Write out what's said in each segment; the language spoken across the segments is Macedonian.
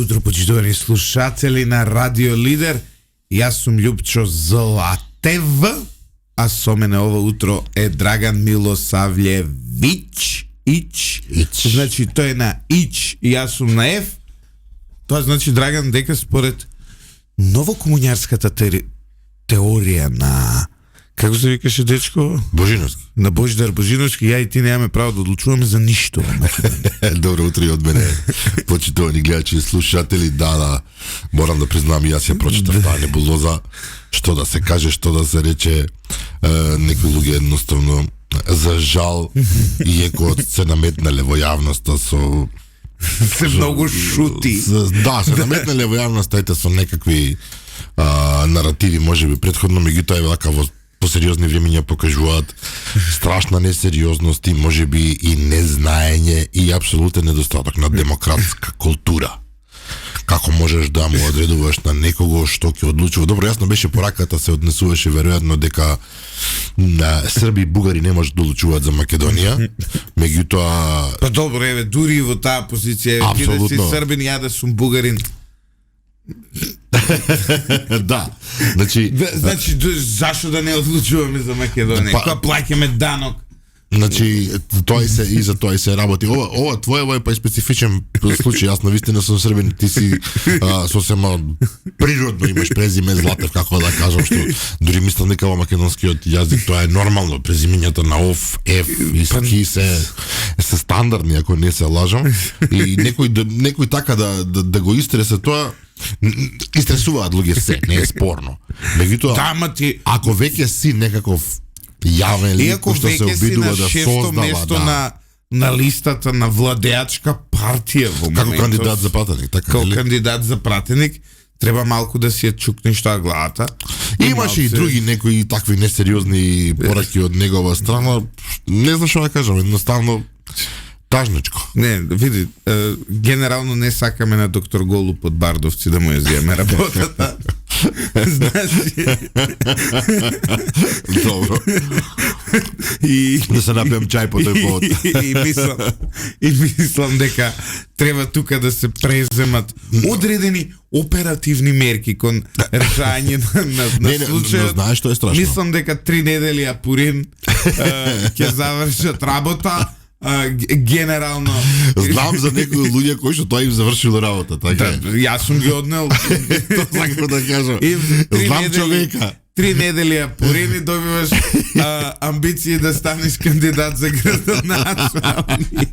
утро, почитувани слушатели на Радио Лидер. Јас сум Љупчо Златев, а со мене ова утро е Драган Милосављевич. Ич. Значи тој е на Ич и јас сум на Ф. Тоа значи, Драган, дека според новокомуњарската теорија на, како се викаше дечко? Божиновски. На Божидар Божиновски, ја и ти немаме право да одлучуваме за ништо. Добро утро и од мене, почитувани гледачи и слушатели. Да, морам да признам, јас ја прочитав таа небулоза, што да се каже, што да се рече. Некои луѓе едноставно, за жал, иеко се наметнале во јавноста со се многу шути. Да, се наметнале во јавноста со некакви наративи, можеби претходно, меѓутоа е вака во посериозни времења покажуваат страшна несериозност и можеби и незнаење и апсолутен недостаток на демократска култура. Како можеш да му одредуваш на некого што ќе одлучува? Добро, јасно беше пораката, се однесуваше веројатно дека Срби и бугари не можат да одлучуваат за Македонија. Меѓутоа, па добро, еве, дури во таа позиција, ти да си србин, ја да сум бугарин. Да, значи зашо да не одлучуваме за Македонија? Кога плаќаме данок? Значи, тоа се и за тоа се работи. Ова твоево е па специфичен случај. Јас навистина сум србин, ти си сосема природно имаш презиме Златев, како да кажам, што дури мислам дека во македонскиот јазик тоа е нормално. Презимењата на ОФ, Ф и СКИ се стандардни, ако не се лажам. И некој така да го истресе тоа, истресуваат луѓе се, не е спорно. Меѓутоа, ако веќе си некаков јавен лик кој што се обидува да создава место на листата на владеачка партија во моментот, како кандидат за пратеник, така како кандидат за пратеник, треба малку да си ја чукнеш таа главата. Имаше и други некои такви несериозни пораки од негова страна, не знам што да кажам, едноставно тажничко. Не, види, генерално не сакаме на доктор Голуб од Бардовци да му ја земе работата. Значи... Добро. И да се напијам чај по тој повод. И мислам дека треба тука да се преземат одредени оперативни мерки кон решање на случајот. Не знаеш што е страшно. Мислам дека 3 недели апурин ќе завршат работа. Генерално знам за некои луѓе кои што тоа им завршило работа, така. Јас сум ги однел. Тоа сакам да кажам. Знам човека. 3 недели апурени добиваш амбиции да станеш кандидат за градоначалник.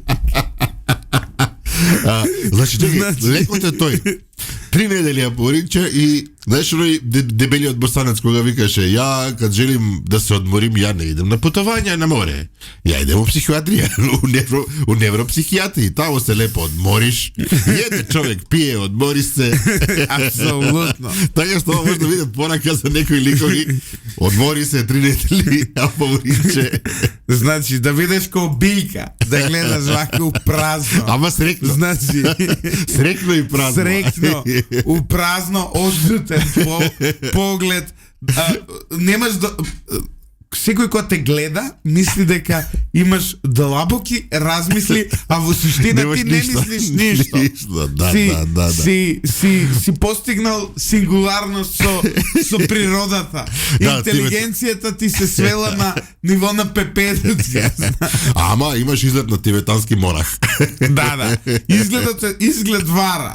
Значи, лекот е тој. 3 недели апоринче и знаеш рој дебелиот босанец кога викаше ја кад желим да се одморим ја не идем на путување на море. Ја идем во психијатрија, у невропсихијатрија, тамо се лепо одмориш. Еде човек пие, одмори се. Апсолутно. Така што може да види порака за некои ликови. Одмори се 3 недели апоринче. Значи да видиш ко бијка, да гледаш вака празно. Ама срекно. Значи срекно и празно. Срекно, у празно, оджутен поглед. Немаш да... Секој кој те гледа, мисли дека имаш длабоки размисли, а во суштина ти не мислиш ништо. Си постигнал сингуларност со природата. Интелигенцијата ти се свела на ниво на пеперуци. Ама имаш изглед на тибетански монах. Да. Изглед вара.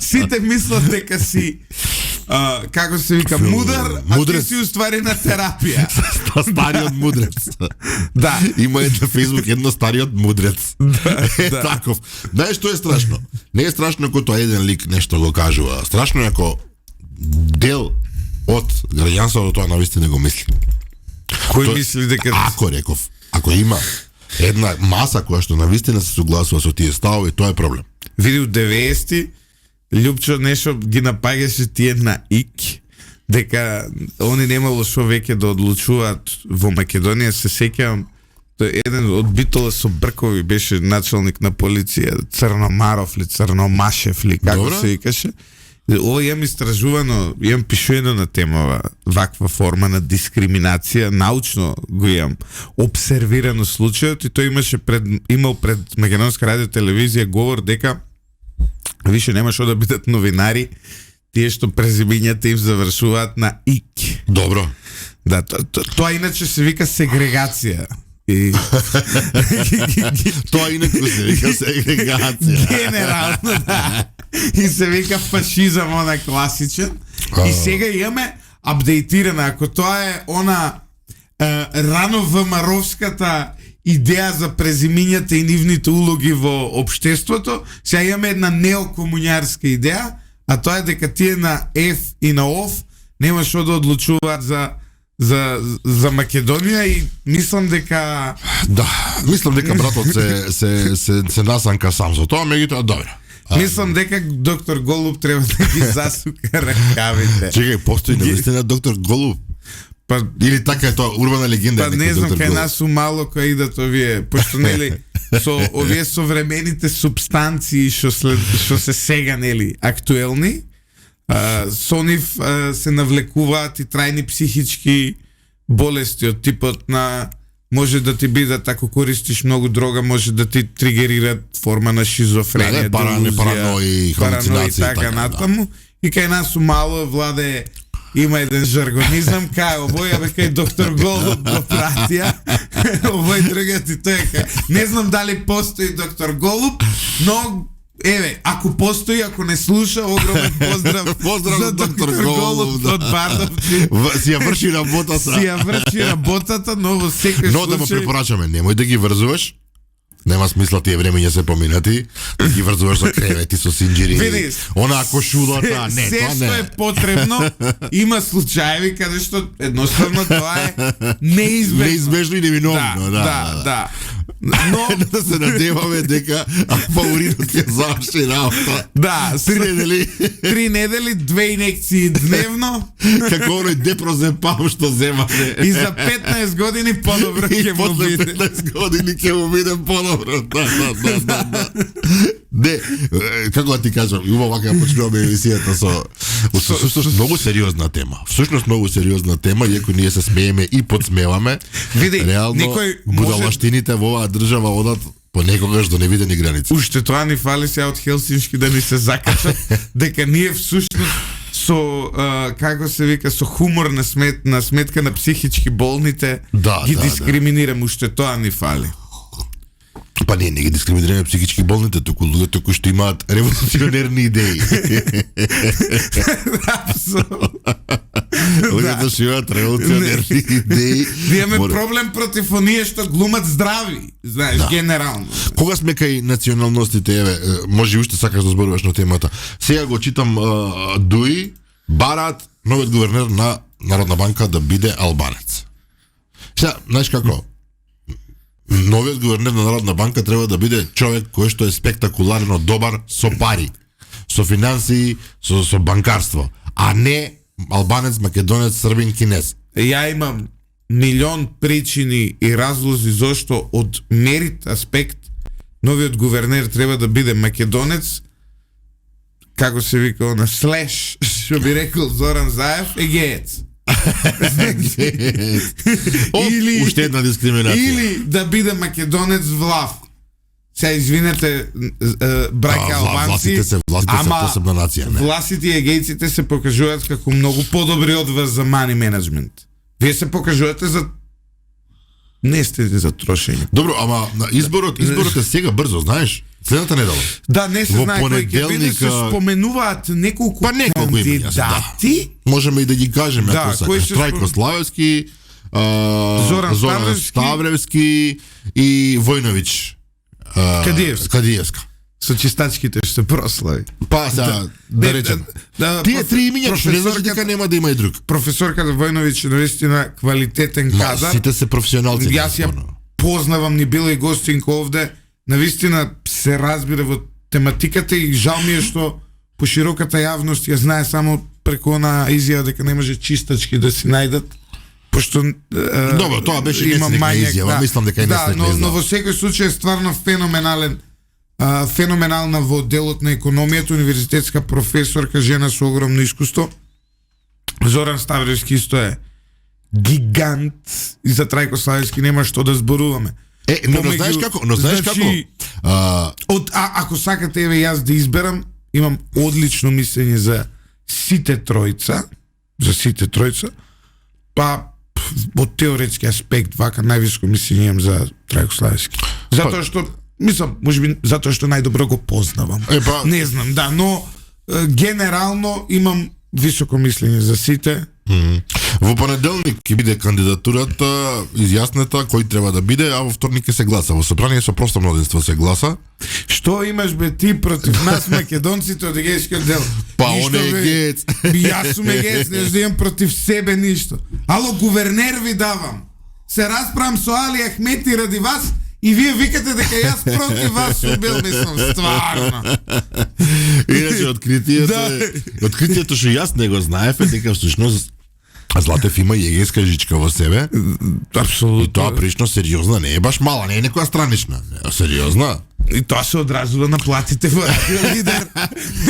Сите мислат дека си како се вика мудар, а ти си уствари на терапија. Стариот мудрец. Да. Има на Фейсбук едно стариот мудрец. Да. Таков. Знаеш што е страшно? Не е страшно ако тоа еден лик нешто го кажува. Страшно е ако дел од граѓанството тоа навистина го мисли. Кој мисли дека... Ако има една маса која што навистина се согласува со тие ставови, тоа е проблем. Види, у 90-ти Љупчо нешто ги напаѓаше тие на ИК, дека они немало шо веќе да одлучуваат во Македонија. Се сеќавам, еден од Битола со бркови беше началник на полиција, Црномаров ли, Црномашев ли, како се викаше. Ова имам истражувано, имам пишуено на темава ваква форма на дискриминација, научно го имам обсервирано случајот и тој имал пред Македонска радио телевизија говор дека Више нема што да бидат новинари, тие што презимињата им завршуваат на ик. Добро. Да, тоа иначе се вика сегрегација. И... Тоа инаку се вика сегрегација. Генерално, да. И се вика фашизам, она класичен. И сега имаме апдейтирана, ако тоа е она рано ВМРО-вската идеја за презимињата и нивните улоги во општеството, сега имаме една неокомуњарска идеја, а тоа е дека тие на Ф и на ОВ нема што да одлучуваат за Македонија и мислам дека братот се насанка сам со тоа, меѓутоа добро. Мислам дека доктор Голуб треба да ги засука ракавите. Чекај, постои навистина доктор Голуб? Па, или така е тоа урбана легенда? Па не знам, кај нас у мало кои идат овие, пошто нели со овие современите субстанции што се сега нели актуелни, со нив се навлекуваат и трајни психички болести од типот на може да ти бидат, ако користиш многу дрога, може да ти тригерират форма на шизофренија, паранои, халуцинации, така натаму. И кај нас у мало владе има еден жаргонизам, кај овој, кај доктор Голуб го пратија, овој другиот и тој е не знам дали постои доктор Голуб, но еве, ако постои, ако не слуша, огромен поздрав за доктор Голуб од Бардовци. Си ја врши работата. Си ја врши работата, но во секој случај... Но да му препорачаме, немој да ги врзуваш. Нема смисла, тие времења се поминати, да ги врзуваш со кревети, со синџири. Она кошулата, не, се тоа не. Се што е потребно, има случаеви каде што едноставно тоа е неизбежно и невиновно. Да. Но да се надеваме дека фаворитот ќе заврши работа. Да, 3 недели. 3 недели, 2 инекции дневно. Како оној депрозепам што земате. И за 15 години подобро ќе му биде. 15 години ќе му биде подобро. Да. Не, како да ти кажам, убаво вака почнуваме емисијата со многу сериозна тема. Всушност многу сериозна тема, иако ние се смееме и подсмеваме. Види, реално будалаштините во оваа држава одат понекогаш до невидени граници. Уште тоа ни фали сега од Хелсиншки да ни се закачат дека ние всушност со како се вика, со хумор на сметка на психички болните ги дискриминираме, уште тоа ни фали. Па не ги дискриминираме психички болните, туку луѓето кои што имаат револуционерни идеи. Луѓето што имаат револуционерни идеи. Имаме проблем против оние што глумат здрави, знаеш, генерално. Кога сме кај националностите, еве, може и уште сакаш да зборуваш на темата. Сега го читам, Дуи бараат новиот гувернер на Народна банка да биде албанец. Сега, знаеш како? Новиот гувернер на Народна банка треба да биде човек кој што е спектакуларно добар со пари, со финансии, со банкарство, а не албанец, македонец, србин, кинез. Ја имам милион причини и разлози зошто од мерит аспект новиот гувернер треба да биде македонец, како се вика на слеш, што би рекол Зоран Заев, егеец. Или уште една дискриминација. Или да биде македонец влав. Сега извинете, браќа албанци, власите се посебна нација. Власите и егејците се покажуваат како многу подобри од вас за мани менеджмент. Вие се покажувате за не сте за трошење. Добро, ама изборот е сега брзо, знаеш? Следната недела. Да, не се знае кој ќе биде, се споменуваат неколку кандидати. Можеме и да ги кажеме, ако сакаш. Трајко Славевски, Зоран Ставревски и Војновиќ. Кадиевска. Со чистачките што прослави. Па, да речем. Тие три имиња, што не значи дека нема да има и друг. Професорката Војновиќ е навистина квалитетен кадар. Сите се професионалци. Јас ја познавам, ни била и гостинка овде. Навистина се разбира во тематиката и жал ми е што по широката јавност ја знае само преку она изјава дека не може чистачки да си најдат. Пошто добро, тоа беше несрекна изјава, мислам дека и несрекна изјава. Но во секој случај е стварно феноменална во делот на економијата, универзитетска професорка, жена со огромно искуство. Зоран Ставревски исто е гигант и за Трајко Славевски нема што да зборуваме. Но знаеш како? Ако сакате, еве јас да изберам, имам одлично мислење за сите тројца, па од теоретски аспект вака највисоко мислење имам за Трајко Славевски. Затоа што мислам, можеби затоа што најдобро го познавам. Не знам, да, но генерално имам високо мислење за сите. Во понеделник ќе биде кандидатурата изјаснета кој треба да биде, а во вторник ќе се гласа. Во собрание со просто мнозинство се гласа. Што имаш бе ти против нас македонците од егејскиот дел? Па он е егеец. Јас сум егеец, не имам против себе ништо. Ало, гувернер ви давам. Се расправам со Али Ахмети ради вас и вие викате дека јас против вас сум бил, мислам, стварно. Иначе откритието што јас не го знаев е дека всушност Златев има и егејска жичка во себе. Апсолутно. И тоа прилично сериозна, не е баш мала, не е некоја странична. Не, сериозна. И тоа се одразува на платите во Радио Лидер.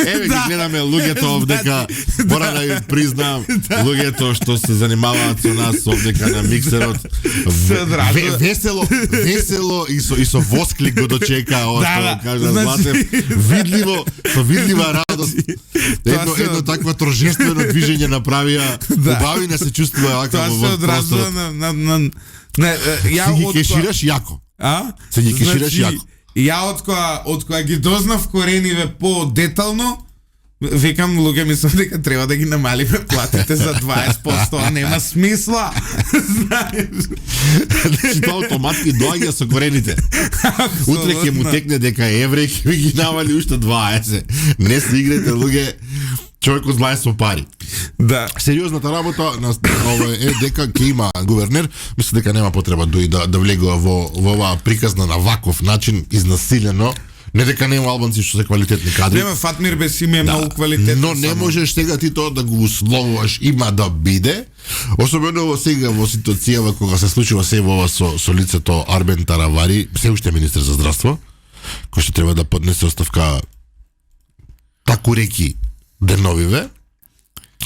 Еве ги гледаме луѓето овдека, мора да ја признам, луѓето што се занимаваат со нас овдека на миксерот. Весело и со восклик го дочека, ова кажа Златев. Видливо, со видлива радост. Едно такво торжествено движење направија. Убавина се чувствува вака во просторот. Тоа се одразува на Си ги кешираш јако. Се ги кешираш јако. Ја од која ги дознав корениве по-детално, викам луѓе, мислам дека треба да ги намалиме платите за 20%, а нема смисла. Знаеш? Значи тоа автоматски доаѓа со корените. Утре ќе му текне дека е евреј, ќе ги намали уште 20. Не се играте луѓе. Човекот знае со пари. Да. Сериозната работа е дека ќе има гувернер, мислам дека нема потреба да влегува во оваа приказна на ваков начин изнасилено. Не дека нема албанци што се квалитетни кадри. Нема, Фатмир Бесими е многу квалитетен. Но не можеш сега ти тоа да го условуваш, има да биде. Особено во сега во ситуацијава кога се случува се ова со лицето Арбен Таравари, се уште министер за здравство, кој што треба да поднесе оставка таку реки деновиве.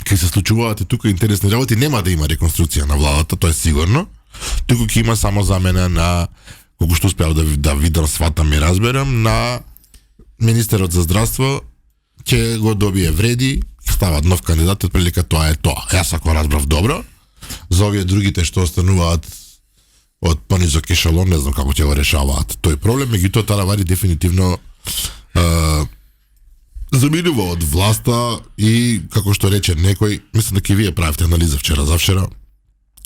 Кај се случуваат и тука интересни работи, нема да има реконструкција на владата, тоа е сигурно. Туку ќе има само замена на, колку што успеав да видам, сватам и разберам, на министерот за здравство ќе го добие вреди, стават нов кандидат, прилика тоа е тоа. Јас ако разбрав добро, за овие другите што остануваат од понизок ешелон, не знам како ќе го решаваат тој проблем, меѓутоа Таравари дефинитивно заминува од власта и, како што рече некој, мислам дека и вие правите анализа завчера,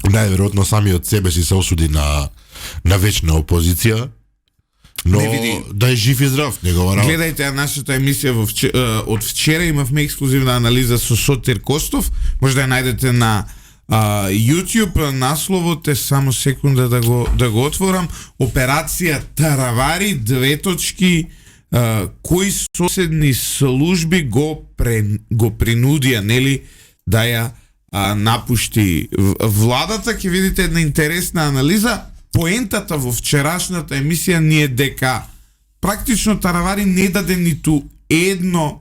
најверојатно самиот себе си се осуди на вечна опозиција, но да е жив и здрав негова работа. Гледајте нашата емисија од вчера, имавме ексклузивна анализа со Сотир Костов, може да ја најдете на YouTube, насловот е, само секунда да го отворам, Операција Таравари, кои соседни служби го принудија, нели, да ја напушти владата. Ќе видите една интересна анализа. Поентата во вчерашната емисија ни е дека практично Таравари не даде ниту едно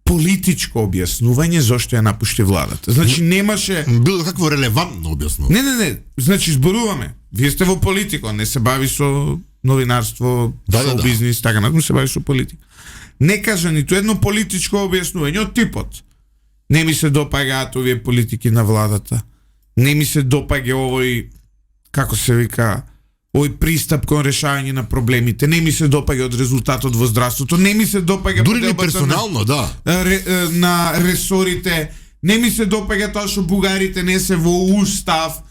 политичко објаснување зошто ја напушти владата. Значи немаше било какво релевантно објаснување. Не. Значи зборуваме. Вие сте во политика, не се бави со новинарство, шоу бизнис, така натаму, се бави со политика. Не кажа ниту едно политичко објаснување од типот: не ми се допагаат овие политики на владата, не ми се допаѓа овој, како се вика, овој пристап кон решавање на проблемите, не ми се допаѓа од резултатот во здравството, не ми се допаѓа дури не персонално, на ресорите, не ми се допаѓа тоа што бугарите не се во устав.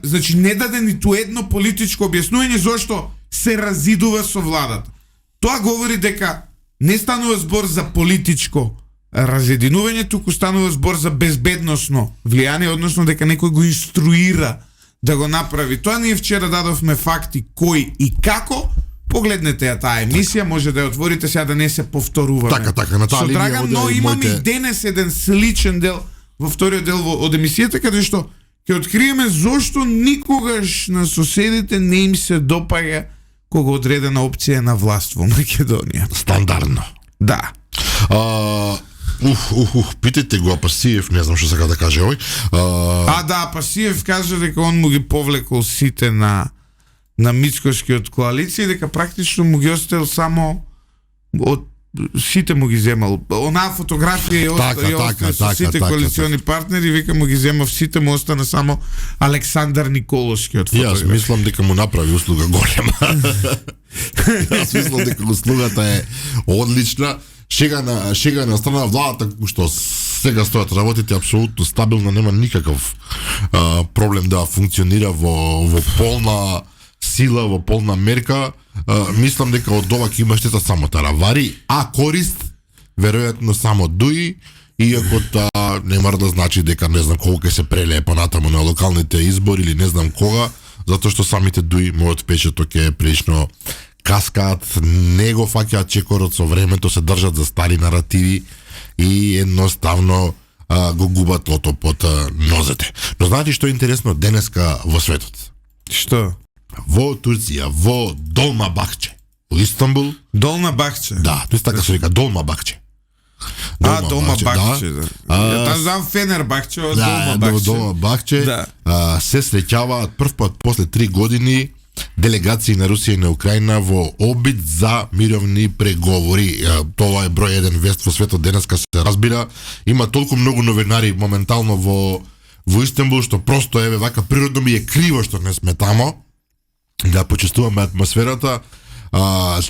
Значи не даде ниту едно политичко објаснување зошто се разидува со владата. Тоа говори дека не станува збор за политичко разединување, туку станува збор за безбедносно влијание, односно дека некој го инструира да го направи. Тоа ние вчера дадовме факти кој и како. Погледнете ја таа емисија, може да ја отворите сега да не се повторуваме. Така, на таа линија. Но имам и денес еден сличен дел во вториот дел од емисијата, каде што ќе откриеме зошто никогаш на соседите не им се допаѓа кога одредена опција на власт во Македонија. Стандардно. Да. Питайте го Апасиев, не знам што сака да каже овој. Апасиев каже дека он му ги повлекол сите на Мицкошкиот коалиција и дека практично му ги оставил само од сите му ги земал. Онаа фотографија и со сите коалициони партнери, вика му ги земав сите, му остана само Александар Николовски од фотографија. Јас мислам дека му направи услуга голема. Јас мислам дека услугата е одлична. Шега на страна, владата што сега стојат работите апсолутно стабилно, нема никаков проблем да функционира во полна сила, во полна мерка. Мислам дека од ова ќе има штета само таравари, а корист веројатно само дуи, иако не мора да значи дека не знам колку ќе се прелее понатаму на локалните избори или не знам кога, затоа што самите дуи мојот печаток е прилично каскаат, не го фаќаат чекорот со времето, се држат за стари наративи и едноставно го губат лото под нозете. Но знаете што е интересно денеска во светот? Што? Во Турција, во Долмабахче, во Истанбул. Долмабахче? Да, тоа така се вика, Долмабахче. Долмабахче, да. Ја знам Фенербахче, Долмабахче. Се среќаваат прв пат после 3 години делегации на Русија и на Украина во обид за мировни преговори. Тоа е број 1 вест во светот денеска, се разбира. Има толку многу новинари моментално во Истанбул, што просто еве вака природно ми е криво што не сме тамо да почувствуваме атмосферата.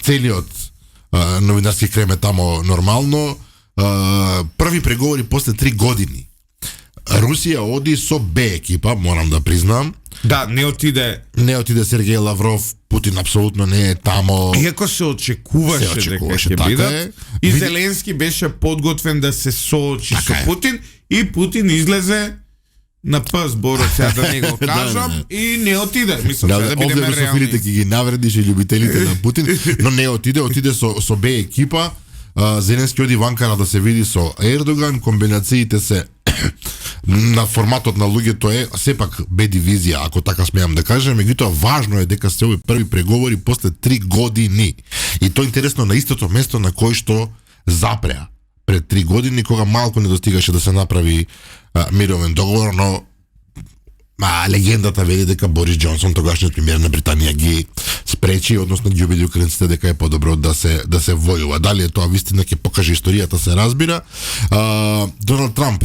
Целиот новинарски крем е тамо нормално. Први преговори после 3 години. Русија оди со Б екипа, морам да признам. Да, не отиде Сергеј Лавров, Путин апсолутно не е тамо. Иако се очекуваше дека ќе бидат. И Зеленски беше подготвен да се соочи со Путин, и Путин излезе на П зборот, сега да не го кажам, и не отиде. Мислам, да бидеме реални. Русофилите ќе ги навредиш и љубителите на Путин, но не отиде со Б екипа. Зеленски оди во Анкара да се види со Ердоган, комбинациите се на форматот на луѓето е сепак Б дивизија, ако така смеам да кажам, меѓутоа важно е дека се овие први преговори после 3 години. И тоа интересно на истото место на кој што запреа пред 3 години, кога малку не достигаше да се направи мировен договор, но легендата вели дека Борис Џонсон, тогашниот премиер на Британија, ги спречи, односно ги убеди украинците дека е подобро да се војува. Дали е тоа вистина, ќе покаже историјата, се разбира. Доналд Трамп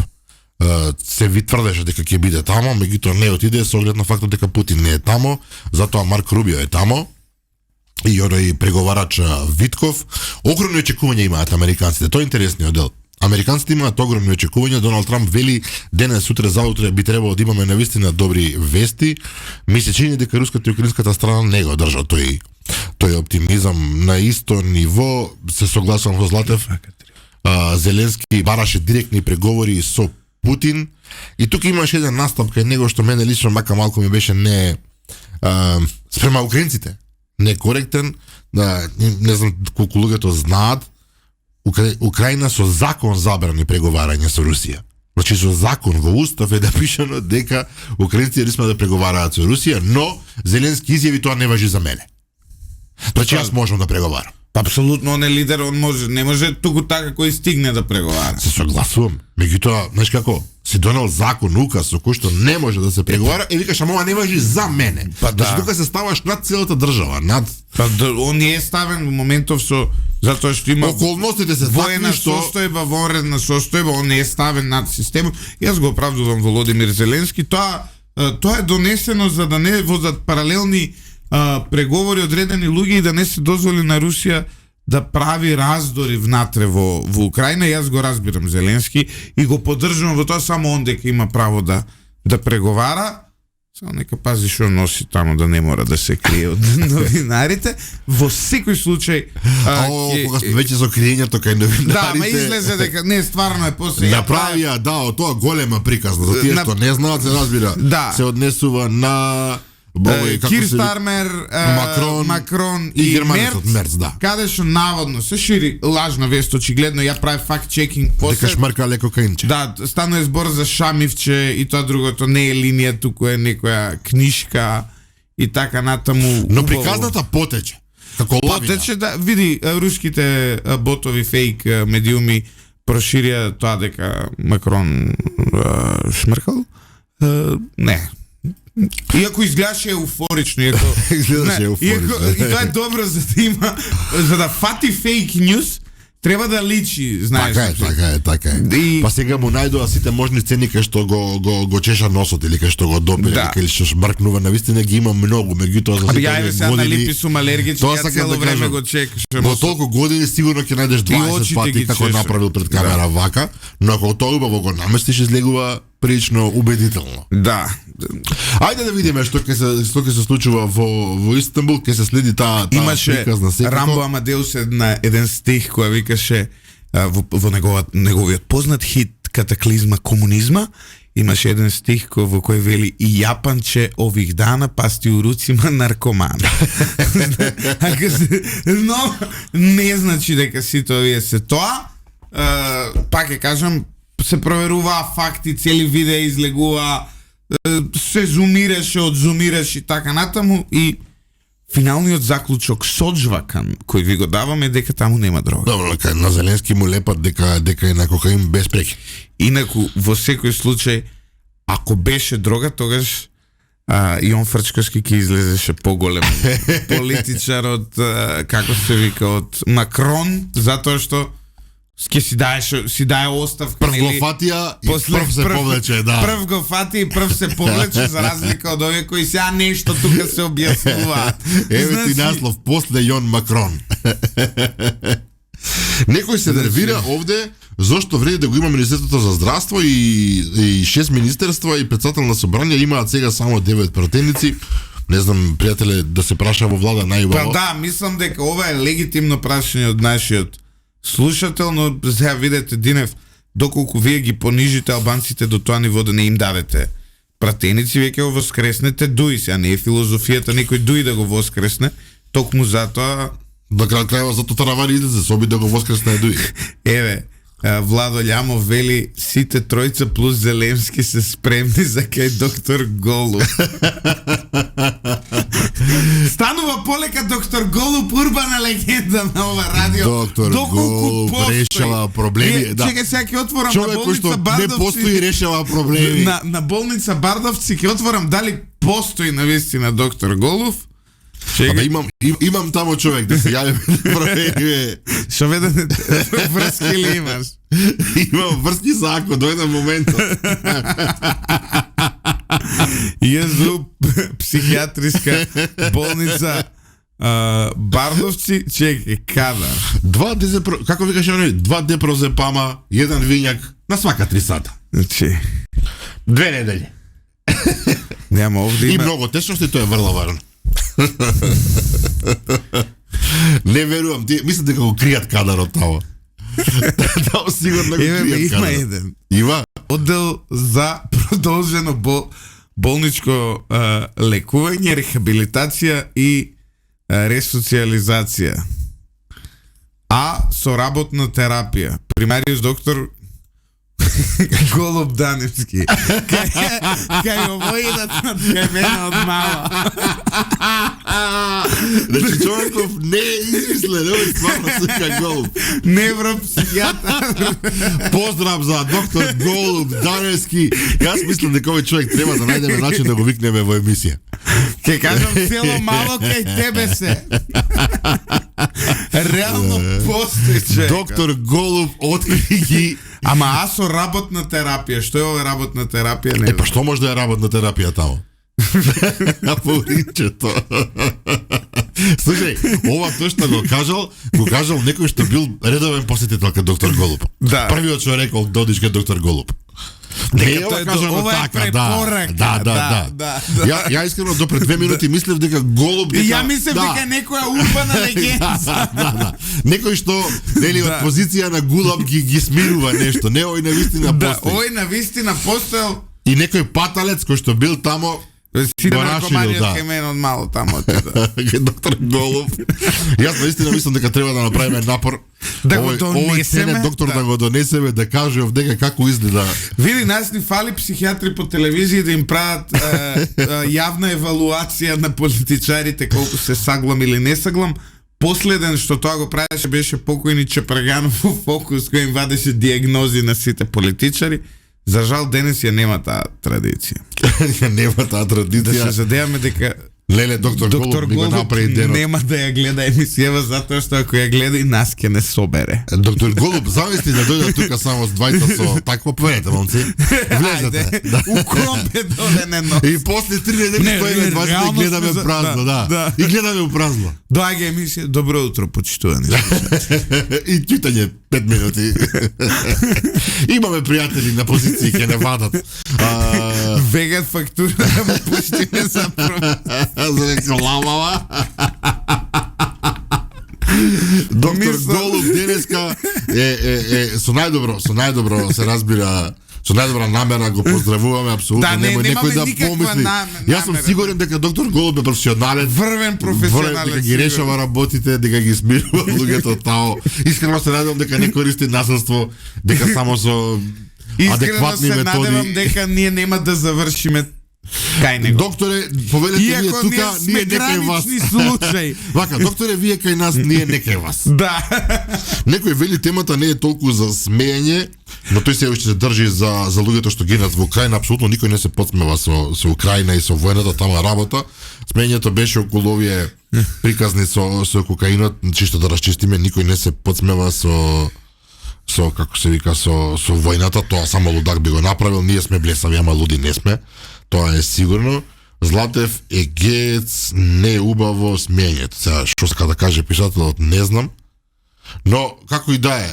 се тврдеше дека ќе биде тамо, меѓутоа не отиде со оглед на фактот дека Путин не е тамо, затоа Марк Рубио е тамо и оној преговарач Витков. Огромни очекувања имаат американците. Тоа е интересниот дел. Американците имаат огромни очекувања. Доналд Трамп вели денес, сутре, заутре би требало да имаме навистина добри вести. Ми се чини дека руската и украинската страна не го држат тој оптимизам на исто ниво. Се согласувам со Златев. Зеленски бараше директни преговори со Путин, и тука имаше еден настап кај него што мене лично мака малку ми беше не спрема украинците некоректен. Не знам колку луѓето знаат, Украина со закон забрани преговарање со Русија. Значи со закон во устав е напишано дека украинците не сме да преговараат со Русија, но Зеленски изјави тоа не важи за мене. Значи јас можам да преговарам. Апсолутно он е лидер, он не може туку така кој стигне да преговара. Се согласувам. Меѓутоа, знаеш како, си донел закон, указ со кој што не може да се преговара, и викаш, ама ова не важи за мене. Значи тука се ставаш над целата држава, над. Он не е ставен во моментов затоа што има околностите се воена состојба, вонредна состојба, он не е ставен над системот. Јас го оправдувам Володимир Зеленски. Тоа е донесено за да не возат паралелни преговори одредени луѓе и да не се дозволи на Русија да прави раздори внатре во Украина. Јас го разбирам Зеленски и го поддржувам во тоа, само он дека има право да преговара. Само нека пази што носи тамо, да не мора да се крие од новинарите. Во секој случај кога сме веќе со криењето кај новинарите. Да, ма излезе дека не, стварно е после. Направија, од тоа голема приказна за тие што не знаат, се разбира. Се однесува на Кир Стармер, Макрон и Мерц, да. Каде што наводно се шири лажна вест, очигледно ја прави факт-чекинг после. Дека шмрка леко каинче. Да, станува збор за шамивче и тоа другото не е линија, туку е некоја книшка и така натаму. Но приказната потече. Како лавина. Потече, да, види, руските ботови фейк медиуми проширија тоа дека Макрон шмркал. Не. Иако изгледаше еуфорично, Изгледаше еуфорично. И тоа е добро за да фати фейк ньюс, треба да личи, знаеш. Така е. Па сега му најдоа сите можни сцени кај што го чеша носот или кај што го допира, или што шмркнува, навистина ги има многу, меѓутоа за сите години. Ја налипи сум алергичен, ја цело време го чекаш. Во толку години сигурно ќе најдеш 20 пати како направил пред камера вака, но ако тоа убаво го наместиш, излегува прилично убедително. Да. Ајде да видиме што ќе се случува во Истанбул, ќе се следи таа приказна секако. Рамбо Амадеус еден стих кој викаше во неговиот познат хит Катаклизма комунизма, имаше еден стих во кој вели и Јапанче ових дана пасти у руцима наркоман. Но не значи дека сите овие се тоа. Пак ќе кажам, се проверуваа факти, цели видеа излегува, се зумираше, одзумираше и така натаму, и финалниот заклучок соджвакан кој ви го даваме дека таму нема дрога. Добро, на Зеленски му лепат дека е на кокаин без преки. Инаку во секој случај, ако беше дрога, тогаш Ион Фрчковски ќе излезеше поголем политичар од како се вика, од Макрон, затоа што ќе си дае оставка. Прв го фатија и прв се повлече, да. Прв го фати и прв се повлече, за разлика од овие кои сега нешто тука се објаснуваат. Еве ти наслов, после Јон Макрон. Некој се нервира овде зошто вреди да го има Министерството за здравство и 6 министерства и председател на собрание, имаат сега само 9 пратеници. Не знам, пријателе, да се праша во влада најубаво. Па да, мислам дека ова е легитимно прашање од нашиот слушател, но сега видете, Динев, доколку вие ги понижите албанците до тоа ниво да не им дадете пратеници, вие ќе го воскреснете дуи. Сега не е филозофијата некој дуи да го воскресне, токму затоа до крајот зато таравани излезе соби да го воскресне дуи. Еве, Владо Љамов вели сите тројца плюс Зеленски се спремни за кај доктор Голуб. Станува полека доктор Голуб, урбана легенда на ова радио. Доктор Голуб решава проблеми. Чекај, сега ќе отворам човек на болница Бардовци. Не постои решава проблеми. На болница Бардовци ќе отворам дали постои навистина доктор Голуб. Абе, имам тамо човек да се јавим да провериме. Шо веде врски ли имаш? Имам врски за ако дојде моментот. ЈЗУ психијатриска болница Бардовци, чекај, када? Како викаше оној, 2 депрозепама, 1 вињак на свака 3 сата. Значи 2 недели. Нема овде има. И многу тешно што тоа е врла варно. Не верувам, мислам дека го кријат кадарот тамо. Тамо сигурно го кријат кадарот. Има еден. Има? Оддел за продолжено болничко лекување, рехабилитација и ресоциализација. А со работна терапија. Примариус доктор Голуб Даневски. Кај овојдат над кај мене од мала. Значи човеков не е измислен, овој стварно сука Голуб. Невропсихијатар. Поздрав за доктор Голуб Даневски. Јас мислам дека овој човек треба да најдеме начин да го викнеме во емисија. Ке кажам цело мало кај тебе се. Реално постои човек. Доктор Голуб откри ги. Ама аз со работна терапија, што е ова работна терапија? Не па што може да е работна терапија тамо? На полинчето. Слушај, ова тој што го кажал некој што бил редовен посетител кај доктор Голуб. Да. Првиот што рекол да одиш кај доктор Голуб. Не е ова кажано така, да. Ја искрено до пред 2 минути мислев дека Голуб дека ја мислев дека некоја урбана легенда. Да. Некој што нели од позиција на Голуб ги смирува нешто, не овој навистина постои. Да, овој навистина постоел. И некој паталец кој што бил тамо си наркоманиот кај мен од мало тамо. Доктор Голуб. Јас наистина мислам дека треба да направиме напор да го донесеме. Овој доктор да го донесеме, да каже овдека како изгледа. Види, нас ни фали психијатри по телевизија да им прават јавна евалуација на политичарите, колку се саглам или не саглам. Последен што тоа го правеше беше покојни Чепраганов во Фокус, кој им вадеше диагнози на сите политичари. За жал денес ја нема таа традиција. Нема таа Да традиција. се задеваме дека Леле, доктор Голуб ми го направи денот. нема да ја гледа емисијава затоа што ако ја гледа и нас ќе не собере. Доктор Голуб, замисли да дојдат тука само с двајца со такво поведете, момци. Влезете. Ајде, у клопе довенено. И после 3 недели Не, стоиме ние двајца и реално гледаме сме за- празно, да, да. да. И гледаме у празно. Доаѓа емисија, добро утро, почитувани. И читање 5 минути. Имаме пријатели на позиции ќе не вадат. Вегат фактура да му пуштиме за За рекламава. Доктор Мислам- Голуб денеска е со најдобро се разбира. Со најдобра намера го поздравуваме апсолутно, Да, немој немаме некој да никаква помисли. Јас сум намера. сигурен дека доктор Голуб е професионален. врвен професионален. Дека ги решава работите, дека ги смирува луѓето тао. Искрено се надевам дека не користи насилство, дека само со Искрено адекватни се надевам методи. дека ние нема да завршиме кај него. Докторе, повелете вие Иако тука, ние ние сме не кај вас. гранични случаи. Вака, докторе, вие кај нас, ние не кај вас. Да. Некој вели темата не е толку за смеење, но тој се уште се држи за луѓето што гинат во Украина. Апсолутно никој не се подсмева со Украина и со војната тама работа. Смеењето беше околу овие приказни со кокаинот, чисто да расчистиме, никој не се подсмева со како се вика со војната, тоа само лудак би го направил. Ние сме блесави, ама луди не сме. Тоа е сигурно. Златев е геец, не е убаво смеењето. Сега што сака да каже писателот, не знам. Но како и да е,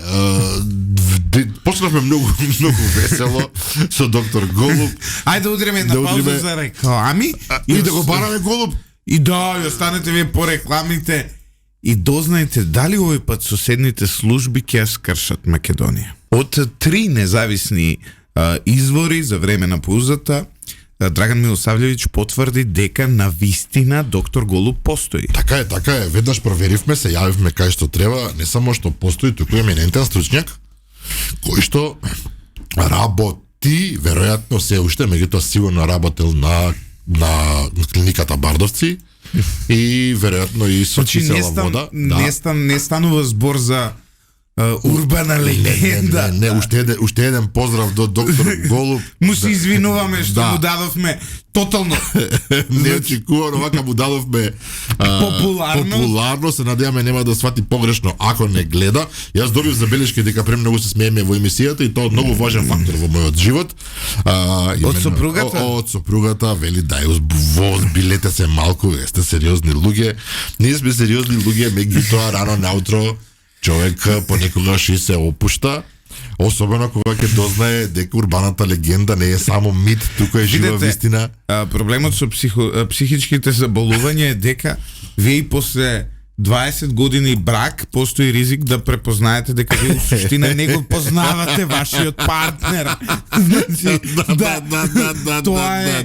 почнавме многу весело со доктор Голуб. Ајде да удриме Да на пауза удриме. за реклами И да го бараме Голуб. И да, и останете вие по рекламите и дознаете дали овој пат соседните служби ќе ја скршат Македонија. Од 3 независни извори за време на паузата, Драган Милосавлевиќ потврди дека на вистина доктор Голуб постои. Така е. Веднаш проверивме, се јавивме кај што треба, не само што постои, туку е еминентен стручњак, кој што работи, веројатно се уште, меѓутоа сигурно работел на клиниката Бардовци и веројатно и со кисела вода. Не станува збор за урбана легенда. Не, уште еден поздрав до доктор Голуб. Му се извинуваме што Да. му дадовме тотално Неочекувано, вака му дадовме популарно, се надеваме нема да свати погрешно ако не гледа. Јас добив забелешки дека премногу се смееме во емисијата и тоа е многу важен фактор во мојот живот. Од сопругата? Од сопругата, вели дај возбилете се малку, сте сериозни луѓе. Ние сме сериозни луѓе, меѓутоа рано наутро човек понекогаш и се опушта. Особено кога ќе дознае дека урбаната легенда не е само мит, туку е жива Видете, вистина. Проблемот со психичките заболувања е дека вие и после 20 години брак постои ризик да препознаете дека вие у суштина не го познавате вашиот партнер. Значи, тоа е.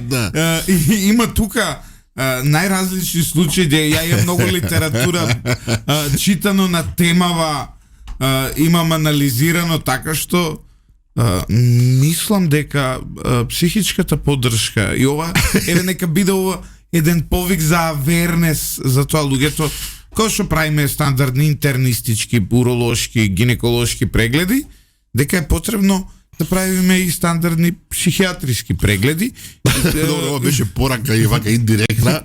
Има тука најразлични случаи, ја имам многу литература читано на темава, имам анализирано, така што мислам дека психичката поддршка и ова нека биде ова еден повик за авернес за тоа луѓето, кој што правиме стандардни интернистички, уролошки, гинеколошки прегледи, дека е потребно да правиме и стандардни психијатриски прегледи. Добро, ова беше порака и вака индиректна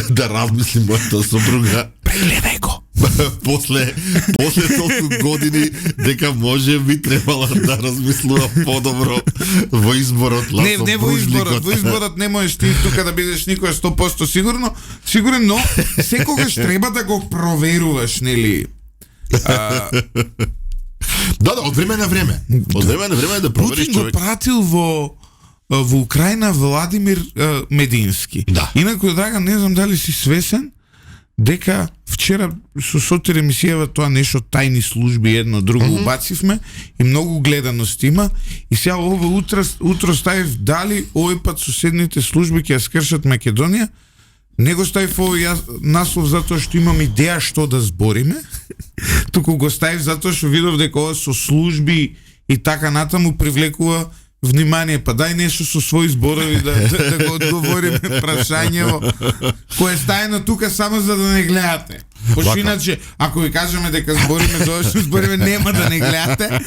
да размислим мојата сопруга. Прегледај го. после толку години дека може би требала да размислува подобро во изборот на Не во изборот не можеш ти тука да бидеш никој 100% сигурен, но секогаш треба да го проверуваш, нели? Да, од време на време. Од време на време да провериш Путин го човек. пратил во Украина Владимир Медински. Да. Инаку, Драган, не знам дали си свесен дека вчера со Сотир емисијава тоа нешто тајни служби едно друго убацивме и многу гледаност има и сега ова утро ставив дали овој пат соседните служби ќе ја скршат Македонија. Не го ставив овој наслов затоа што имам идеја што да збориме, туку го ставив затоа што видов дека ова со служби и така натаму привлекува внимание, па дај нешто со своји зборови да го одговориме прашањево кое е стајано тука само за да не гледате. Пошто иначе, ако ви кажеме дека збориме за ова што збориме, нема да не гледате.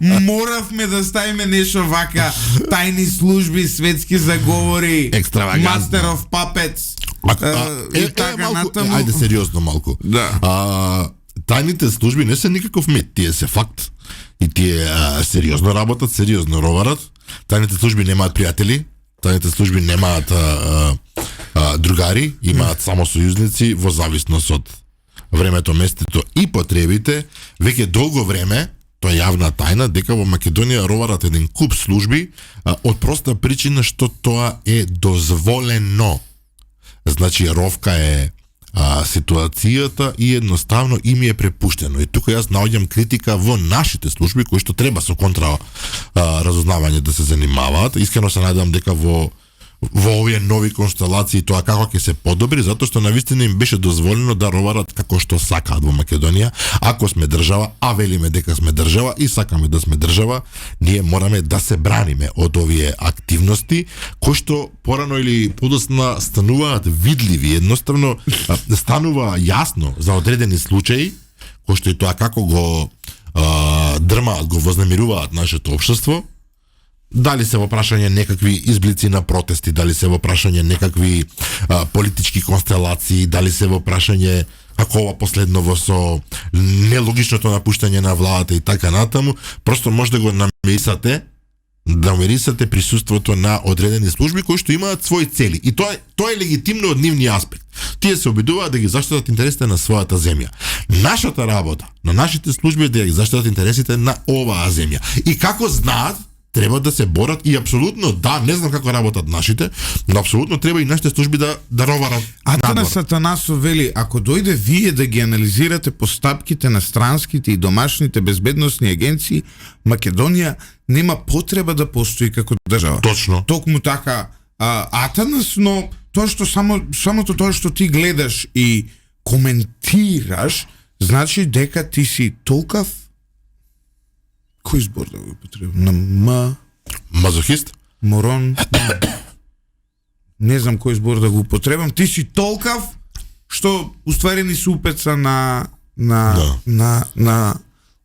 Моравме да ставиме нешто вака, тајни служби, светски заговори, Екстравагантно. Master of Puppets. И така малку, натаму. ајде сериозно малку. Да. Тајните служби не се никаков мет, тие се факт. И тие сериозно работат, сериозно роварат. Тајните служби немаат пријатели, тајните служби немаат другари, имаат само сојузници во зависност од времето, местото и потребите. Веќе долго време, тоа е јавна тајна, дека во Македонија роварат еден куп служби од проста причина што тоа е дозволено. Значи, ровка е ситуацијата и едноставно им е препуштено. И тука јас наоѓам критика во нашите служби кои што треба со контра разузнавање да се занимаваат. Искрено се надевам дека во овие нови констелации тоа како ќе се подобри, затоа што навистина им беше дозволено да роварат како што сакаат во Македонија. Ако сме држава, а велиме дека сме држава и сакаме да сме држава, ние мораме да се браниме од овие активности кои што порано или подоцна стануваат видливи, едноставно станува јасно за одредени случаи кои што и тоа како го дрмаат, го вознемируваат нашето општество. Дали се во прашање некакви изблици на протести, дали се во прашање некакви политички констелации, дали се во прашање како ова последново со нелогичното напуштање на владата и така натаму, просто може да го намерисате присуството на одредени служби кои што имаат своји цели. И тоа е легитимно од нивниот аспект. Тие се обидуваат да ги заштитат интересите на својата земја. Нашата работа, на нашите служби е да ги заштитат интересите на оваа земја. И како знаат, треба да се борат и апсолутно да, не знам како работат нашите, но апсолутно треба и нашите служби да роварат. Атана Сатанасов вели, ако дојде вие да ги анализирате постапките на странските и домашните безбедносни агенции, Македонија нема потреба да постои како држава. Точно. Токму така, Атанас, но тоа што самото тоа што ти гледаш и коментираш, значи дека ти си толкав. Кој збор да го употребам? Мазохист? Морон? Не знам кој збор да го употребам. Ти си толкав што уствари ни се упеца на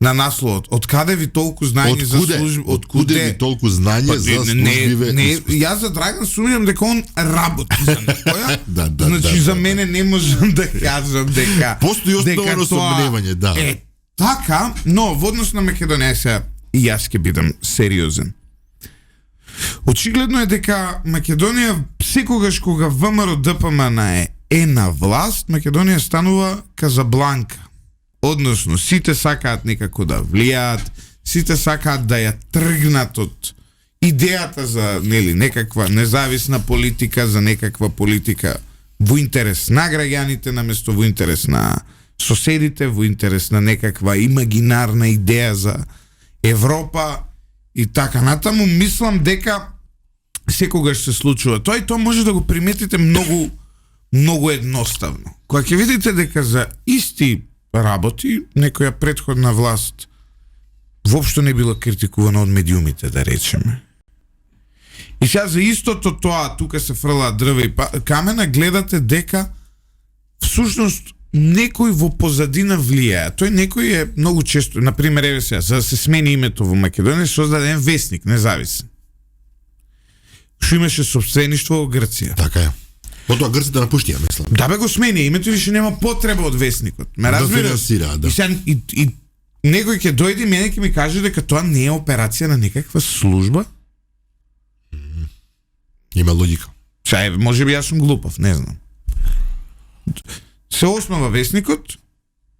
насловот. Од каде ви толку знаење за служби? Од куде ви толку знаење за службиве? Јас за Драган сумњам дека он работи за некоја. Значи за мене не можам да кажам дека постои основано сомневање, да. Така, но во однос на Македонија сега и јас ќе бидам сериозен. Очигледно е дека Македонија секогаш кога ВМРО ДПМН е на власт, Македонија станува Казабланка. Односно, сите сакаат некако да влијаат, сите сакаат да ја тргнат од идејата за некаква независна политика, за некаква политика во интерес на граѓаните, наместо во интерес на соседите, во интерес на некаква имагинарна идеја за Европа и така натаму. Мислам дека секогаш се случува тоа и тоа може да го приметите многу едноставно. Кога ќе видите дека за исти работи некоја претходна власт воопшто не била критикувана од медиумите, да речеме. И сега за истото тоа, тука се фрлаат дрва и камена, гледате дека всушност некој во позадина влијае. Тој некој е многу често, например, еве сега, за да се смени името во Македонија, создаден вестник, независен. Што имаше собствеништво во Грција. Така е. Потоа грците напуштија, мислам. Да бе, го смени името и више нема потреба од вестникот. Ме разбираш? Да. И сега и некој ќе дојде и мене ќе ми каже дека тоа не е операција на некаква служба. Има логика. Сега, може би јас сум глупав, не знам. Се основа вестникот,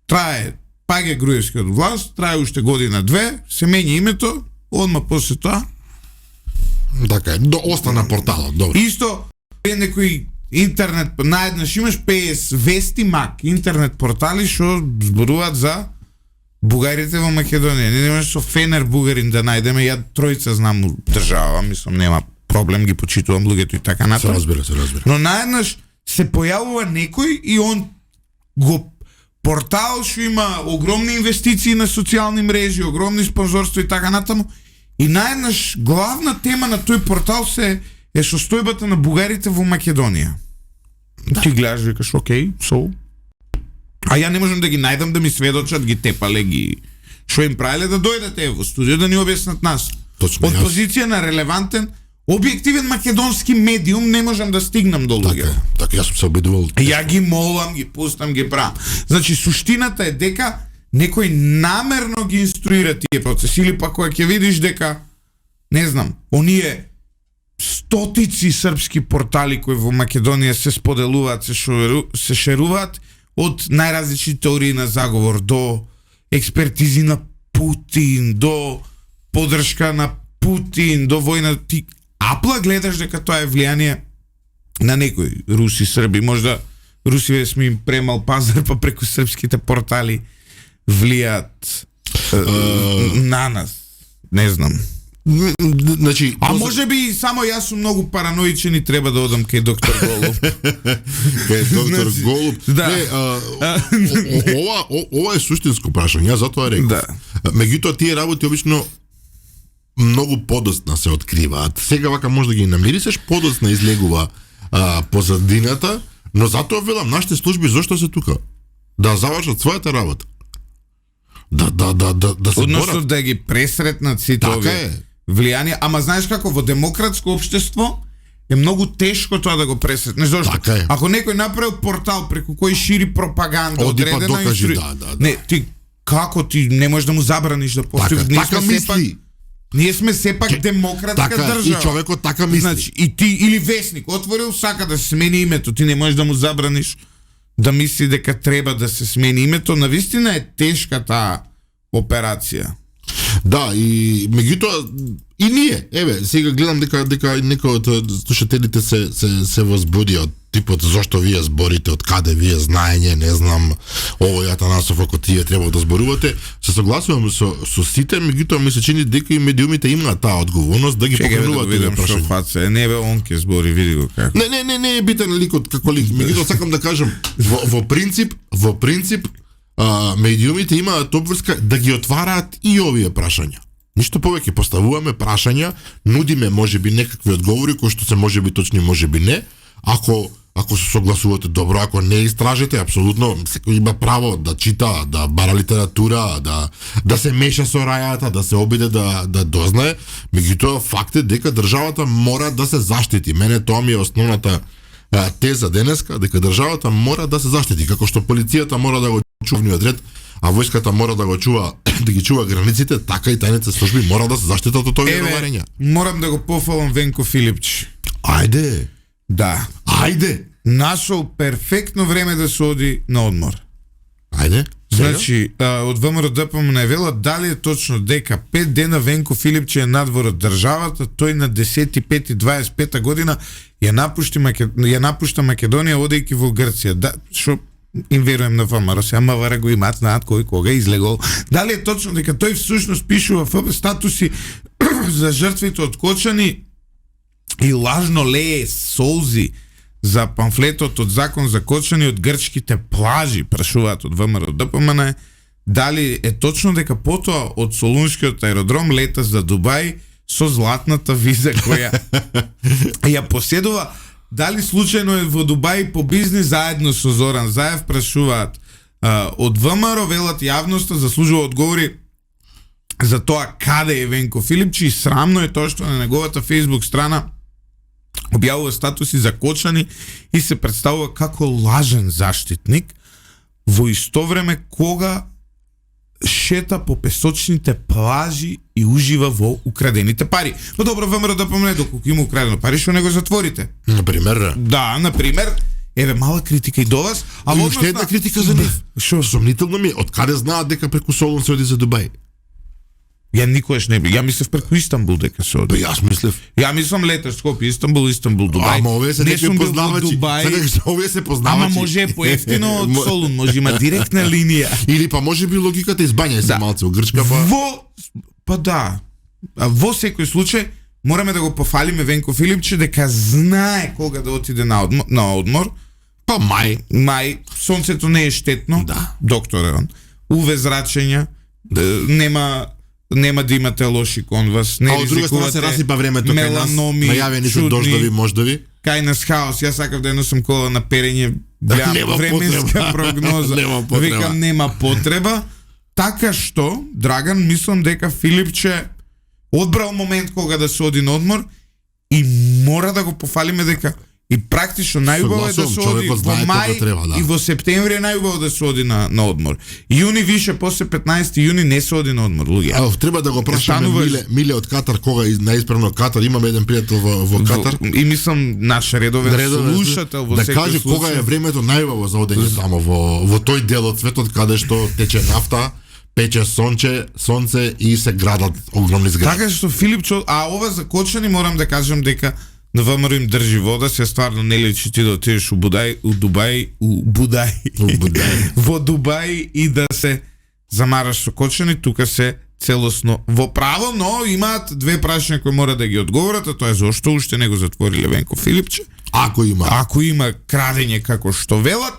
трае Паѓа Груевски од власт, трае уште година-две, се мења името, одма после тоа. Така е, остана порталот, добро. Исто, некој интернет, наеднаш имаш 50 вести мак, интернет портали што зборуваат за бугарите во Македонија. Не можеш со Фенер бугарин да најдеме, ја тројца знам држава, мислам нема проблем, ги почитувам луѓето и така натаму. Се разбира. Но наеднаш се појавува некој и он го портал што има огромни инвестиции на социјални мрежи, огромни спонзорства и така натаму. И наеднаш главна тема на тој портал е состојбата на бугарите во Македонија. Да. Ти гледаш, викаш, окей, А ја не можам да ги најдам да ми сведочат, ги тепале, ги... Што им правиле да дојдете во студио да ни објаснат нас. Точно, од позиција на релевантен, објективен македонски медиум не можам да стигнам до луѓе. Така, јас сум се обидувал. Ја ги молам, ги пустам, ги правам. Значи, суштината е дека некој намерно ги инструира тие процеси, или пак кога ќе видиш дека, не знам, оние стотици српски портали кои во Македонија се споделуваат, се шеруваат, од најразлични теории на заговор до експертизи на Путин, до поддршка на Путин, до војна, ти апла гледаш дека тоа е влијание на некои руси, срби, можда русиве сме им премал пазар, па преку српските портали влијат на нас. Не знам. Значи, а може би само јас сум многу параноичен и треба да одам кај доктор Голуб. Кај доктор Голуб. Да. Не, ова е суштинско прашање, ја затоа реков. Да. Меѓутоа тие работи обично многу подоцна се откриваат. Сега вака може да ги намирисеш, подоцна излегува позадината, но затоа велам, нашите служби зошто се тука? Да завршат својата работа. Да се односно борат. да ги пресретнат сите Така овие е. влијанија, ама знаеш како во демократско општество е многу тешко тоа да го пресретнеш. Зошто? Така е. Ако некој направил портал преку кој шири пропаганда, Оди па одредена докажи, да. Не, ти како ти не можеш да му забраниш да поступи? Така мисли. Ние сме сепак демократска Така, држава. и човекот така мисли. Значи, и ти или весник отворил, сака да се смени името, ти не можеш да му забраниш да мисли дека треба да се смени името. Навистина е тешка таа операција. Да, и меѓутоа и ние, еве, сега гледам дека некои од слушателите се возбуди од типот зошто вие зборите, од каде вие знаење, не знам, овој Атанасов ако тие треба да зборувате. Се согласувам со сите, меѓутоа ми се чини дека и медиумите имаат таа одговорност да ги покренуваат тие прашања. Фаца, не бе он ке збори, види го како. Не е битен ликот како лик. Меѓутоа сакам да кажам, во принцип медиумите имаат обврска да ги отвараат и овие прашања. Ништо повеќе, поставуваме прашања, нудиме можеби некакви одговори кои што се можеби точни, можеби не. Ако се согласувате добро, ако не истражете, апсолутно секој има право да чита, да бара литература, да се меша со рајата, да се обиде да дознае. Меѓутоа факт е дека државата мора да се заштити. Мене тоа ми е основната теза денеска, дека државата мора да се заштити, како што полицијата мора да го чувниот ред, а војската мора да го чува, да ги чува границите, така и тајните служби мора да се заштитат од овие наварења. Морам да го пофалам Венко Филипчи. Ајде. Да. Ајде. Нашол перфектно време да се оди на одмор. Ајде. Значи, од ВМРО ДПМН е вела дали е точно дека 5 дена Венко Филипчи е надвор од државата, тој на 10.5.25 година ја напушта Македонија одејќи во Грција. Да, што им веруем на ВМРО, се МВР го имаат, знаат кој кога излегол. Дали е точно дека тој всушност пишува ФБ статуси за жртвите од Кочани и лажно лее солзи за памфлетот од закон за Кочани од грчките плажи, прашуваат од ВМРО ДПМН, дали е точно дека потоа од Солунскиот аеродром лета за Дубај со златната виза која ја поседува, дали случајно е во Дубај по бизнис заедно со Зоран Заев, прашуваат од ВМРО, велат јавноста заслужува одговори за тоа каде е Венко Филипчи и срамно е тоа што на неговата Facebook страна објавува статуси за Кочани и се представува како лажен заштитник во исто време кога шета по песочните плажи и ужива во украдените пари. Но добро, ВМРО да помне доколку има украдено пари, што не го затворите? Например. Да, например, еве мала критика и до вас, а и уште една критика за нив. Што сомнително ми, од каде знаат дека преку Солун се оди за Дубај? Ја никогаш не би. Ја мислев преку Истанбул дека се оди. Јас мислев. Ја мислам леташ Скопје, Истанбул, Дубај. Ама овие се некои познавачи. Овие се познавачи. Ама може поевтино од Солун, може има директна линија. Или па може би логиката избањај се малце во Грчка па. Во секој случај мораме да го пофалиме Венко Филипчи дека знае кога да отиде на одмор. Па мај сонцето не е штетно. Да. Доктор е он. UV зрачења, нема да имате лоши кон вас, не ризикувате. А од друга страна се расипа времето кај нас, најавени се дождови, мождови. Кај нас хаос, јас сакав да носам кола на перење, гледам Нема временска потреба. прогноза. Нема потреба. Викам нема потреба. Така што, Драган, мислам дека Филипче одбрал момент кога да се оди на одмор и мора да го пофалиме дека и практично најубаво е да се Согласувам, оди човекот во знае мај кога треба, да. и во септември е најубаво да се оди на одмор. Јуни више, после 15 јуни не се оди на одмор, луѓе. Треба да го прашаме Стануваш- Миле од Катар кога наисправно Катар, имаме еден пријател во Катар. И мислам наш редовен слушател во да секој каже кога случај. е времето најубаво за одење тамо во тој дел од светот каде што тече нафта, пече сонце и се градат огромни згради. Така што Филипчо, а ова за Кочани морам да кажам дека на ВМРО им држи вода, се стварно не личи ти да отидеш у Будај, во Дубај и да се замараш со Кочани, тука се целосно во право, но имаат две прашања кои мора да ги одговорат, а тоа е зошто уште не го затвориле Венко Филипче. Ако има крадење како што велат,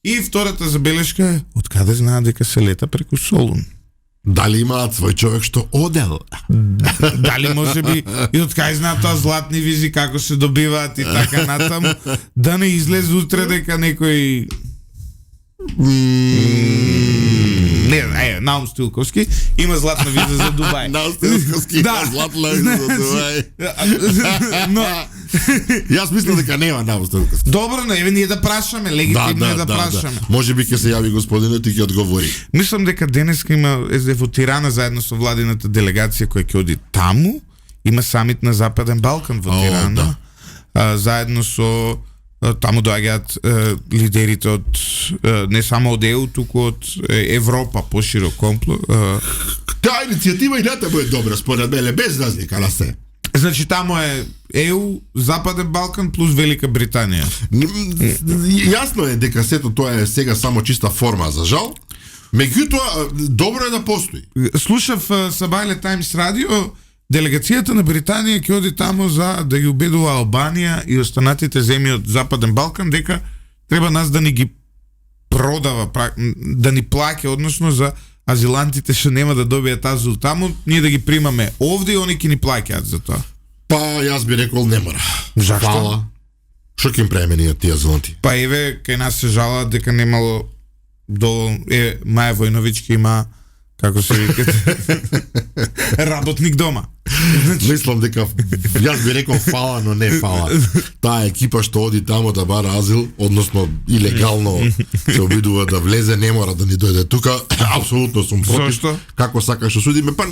и втората забелешка е од каде знаат дека се лета преку Солун. дали имаат свој човек што одел. Дали може би и од кај знаат тоа златни визи како се добиваат и така натаму, да не излезе утре дека некој не, Наум Стилковски има златна виза за Дубај. Наустилковски Да. златна виза за Дубај. Но Јас мислам дека нема Наустилковски. добро, не, еве ние да прашаме, легитимно е да прашаме. Може би ќе се јави господинот и ќе одговори. Мислам дека денеска има во Тирана заедно со владината делегација која ќе оди таму. Има самит на Западен Балкан во Тирана. Заедно со таму доаѓаат лидерите од не само од ЕУ, туку од Европа поширок компло. Таа иницијатива и натаму е добра според мене, без разлика на се. Значи таму е ЕУ, Западен Балкан плюс Велика Британија. Јасно е дека сето тоа е сега само чиста форма, за жал. Меѓутоа, добро е да постои. Слушав Сабајле Таймс радио, делегацијата на Британија ќе оди таму за да ги убедува Албанија и останатите земји од Западен Балкан дека треба нас да ни ги продава, да ни плаќа, односно за азилантите што нема да добијат азил таму, ние да ги примаме овде и они ќе ни плаќаат за тоа. Па јас би рекол не мора. Зашто? Фала. Што ќе им преме ние тие азиланти? Па еве кај нас се жалат дека немало до Маја Војновички има, како се вика, работник дома. Мислам дека јас би рекол фала, но не фала. Таа екипа што оди тамо да бара азил, односно илегално се обидува да влезе, не мора да ни дојде тука. Апсолутно сум против. Зошто? Како сакаш што судиме, па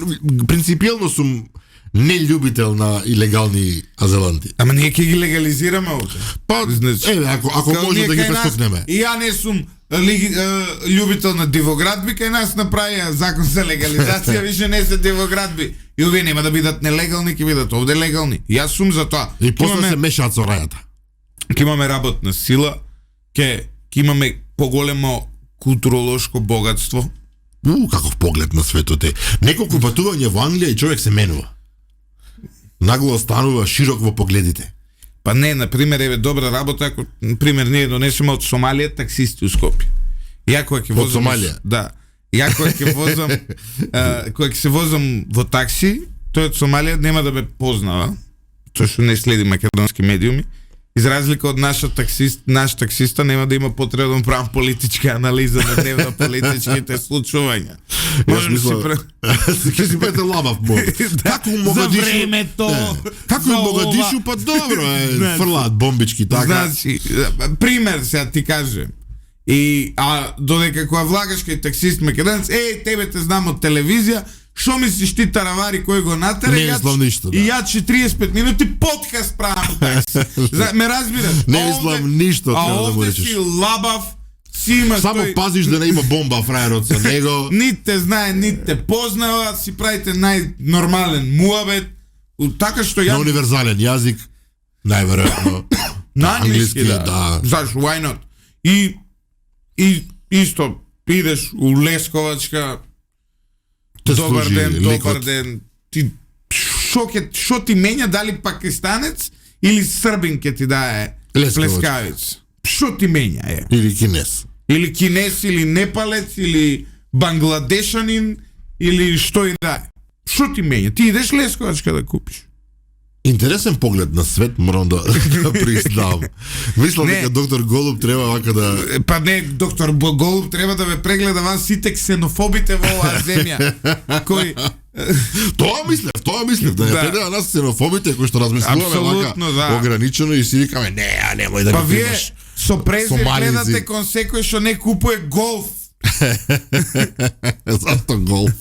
принципиелно сум нељубител на илегални азиланти. Ама ние ќе ги легализираме овде. Па, Значи, еве, ако може да ги прескокнеме. И ја не сум љубител на дивоградби, кај нас направија закон за легализација, више не се дивоградби. И овие нема да бидат нелегални, ќе бидат овде легални. Јас сум за тоа. И после се мешаат со рајата. Ќе имаме работна сила, ќе имаме поголемо културолошко богатство. Каков поглед на светот е. Неколку патување во Англија и човек се менува. Нагло станува широк во погледите. Па не, например, еве добра работа, ако например ние донесеме од Сомалија таксисти у Скопје. Ја кога ќе возам Сомалија? Да. Ја кога ќе возам кога ќе се возам во такси, тој од Сомалија нема да ме познава, тоа што не следи македонски медиуми. Из разлика од наш таксиста нема да има потреба да правам политичка анализа на дневно политичките случувања. Јас мислам, ќе си бъде лабав мод. Како За Могадишу? времето. Како за Могадишу, ова. па добро е, Значи, фрлаат бомбички така. Значи, пример сега ти кажем. И додека кога влагаш кај таксист македонец, тебе те знам од телевизија, што мислиш ти таравари кој го натера? Не мислам ништо, да. И ја 45 минути подкаст правам такси. Ме разбираш? Не мислам ништо, а треба да го овде речеш. си лабав, си имаш Само тој... пазиш да не има бомба фраерот со него. Нит те знае, нит те познава, си правите најнормален муабет, така што На ја... универзален јазик, најверојатно. На англиски, да. Зашо, why not? И исто, идеш у Лесковачка, Те добар служи ден, лекот. добар ден. Ти што ти менја, дали пакистанец или србин ќе ти дае Лесковач. плескавица? Што ти менја е? Или кинес. Или кинес, или непалец, или бангладешанин, или што и да е. Што ти менја? Ти идеш Лесковачка да купиш. Интересен поглед на свет, морам да признам. Мислам дека доктор Голуб треба вака да... Па не, доктор Голуб треба да ве прегледа вас сите ксенофобите во оваа земја. Кои... Тоа мислев, да не прегледа нас ксенофобите кои што размислуваме вака ограничено и си викаме, немој да па ми вие примаш. со презир гледате кон секој што не купува голф. Зато голф?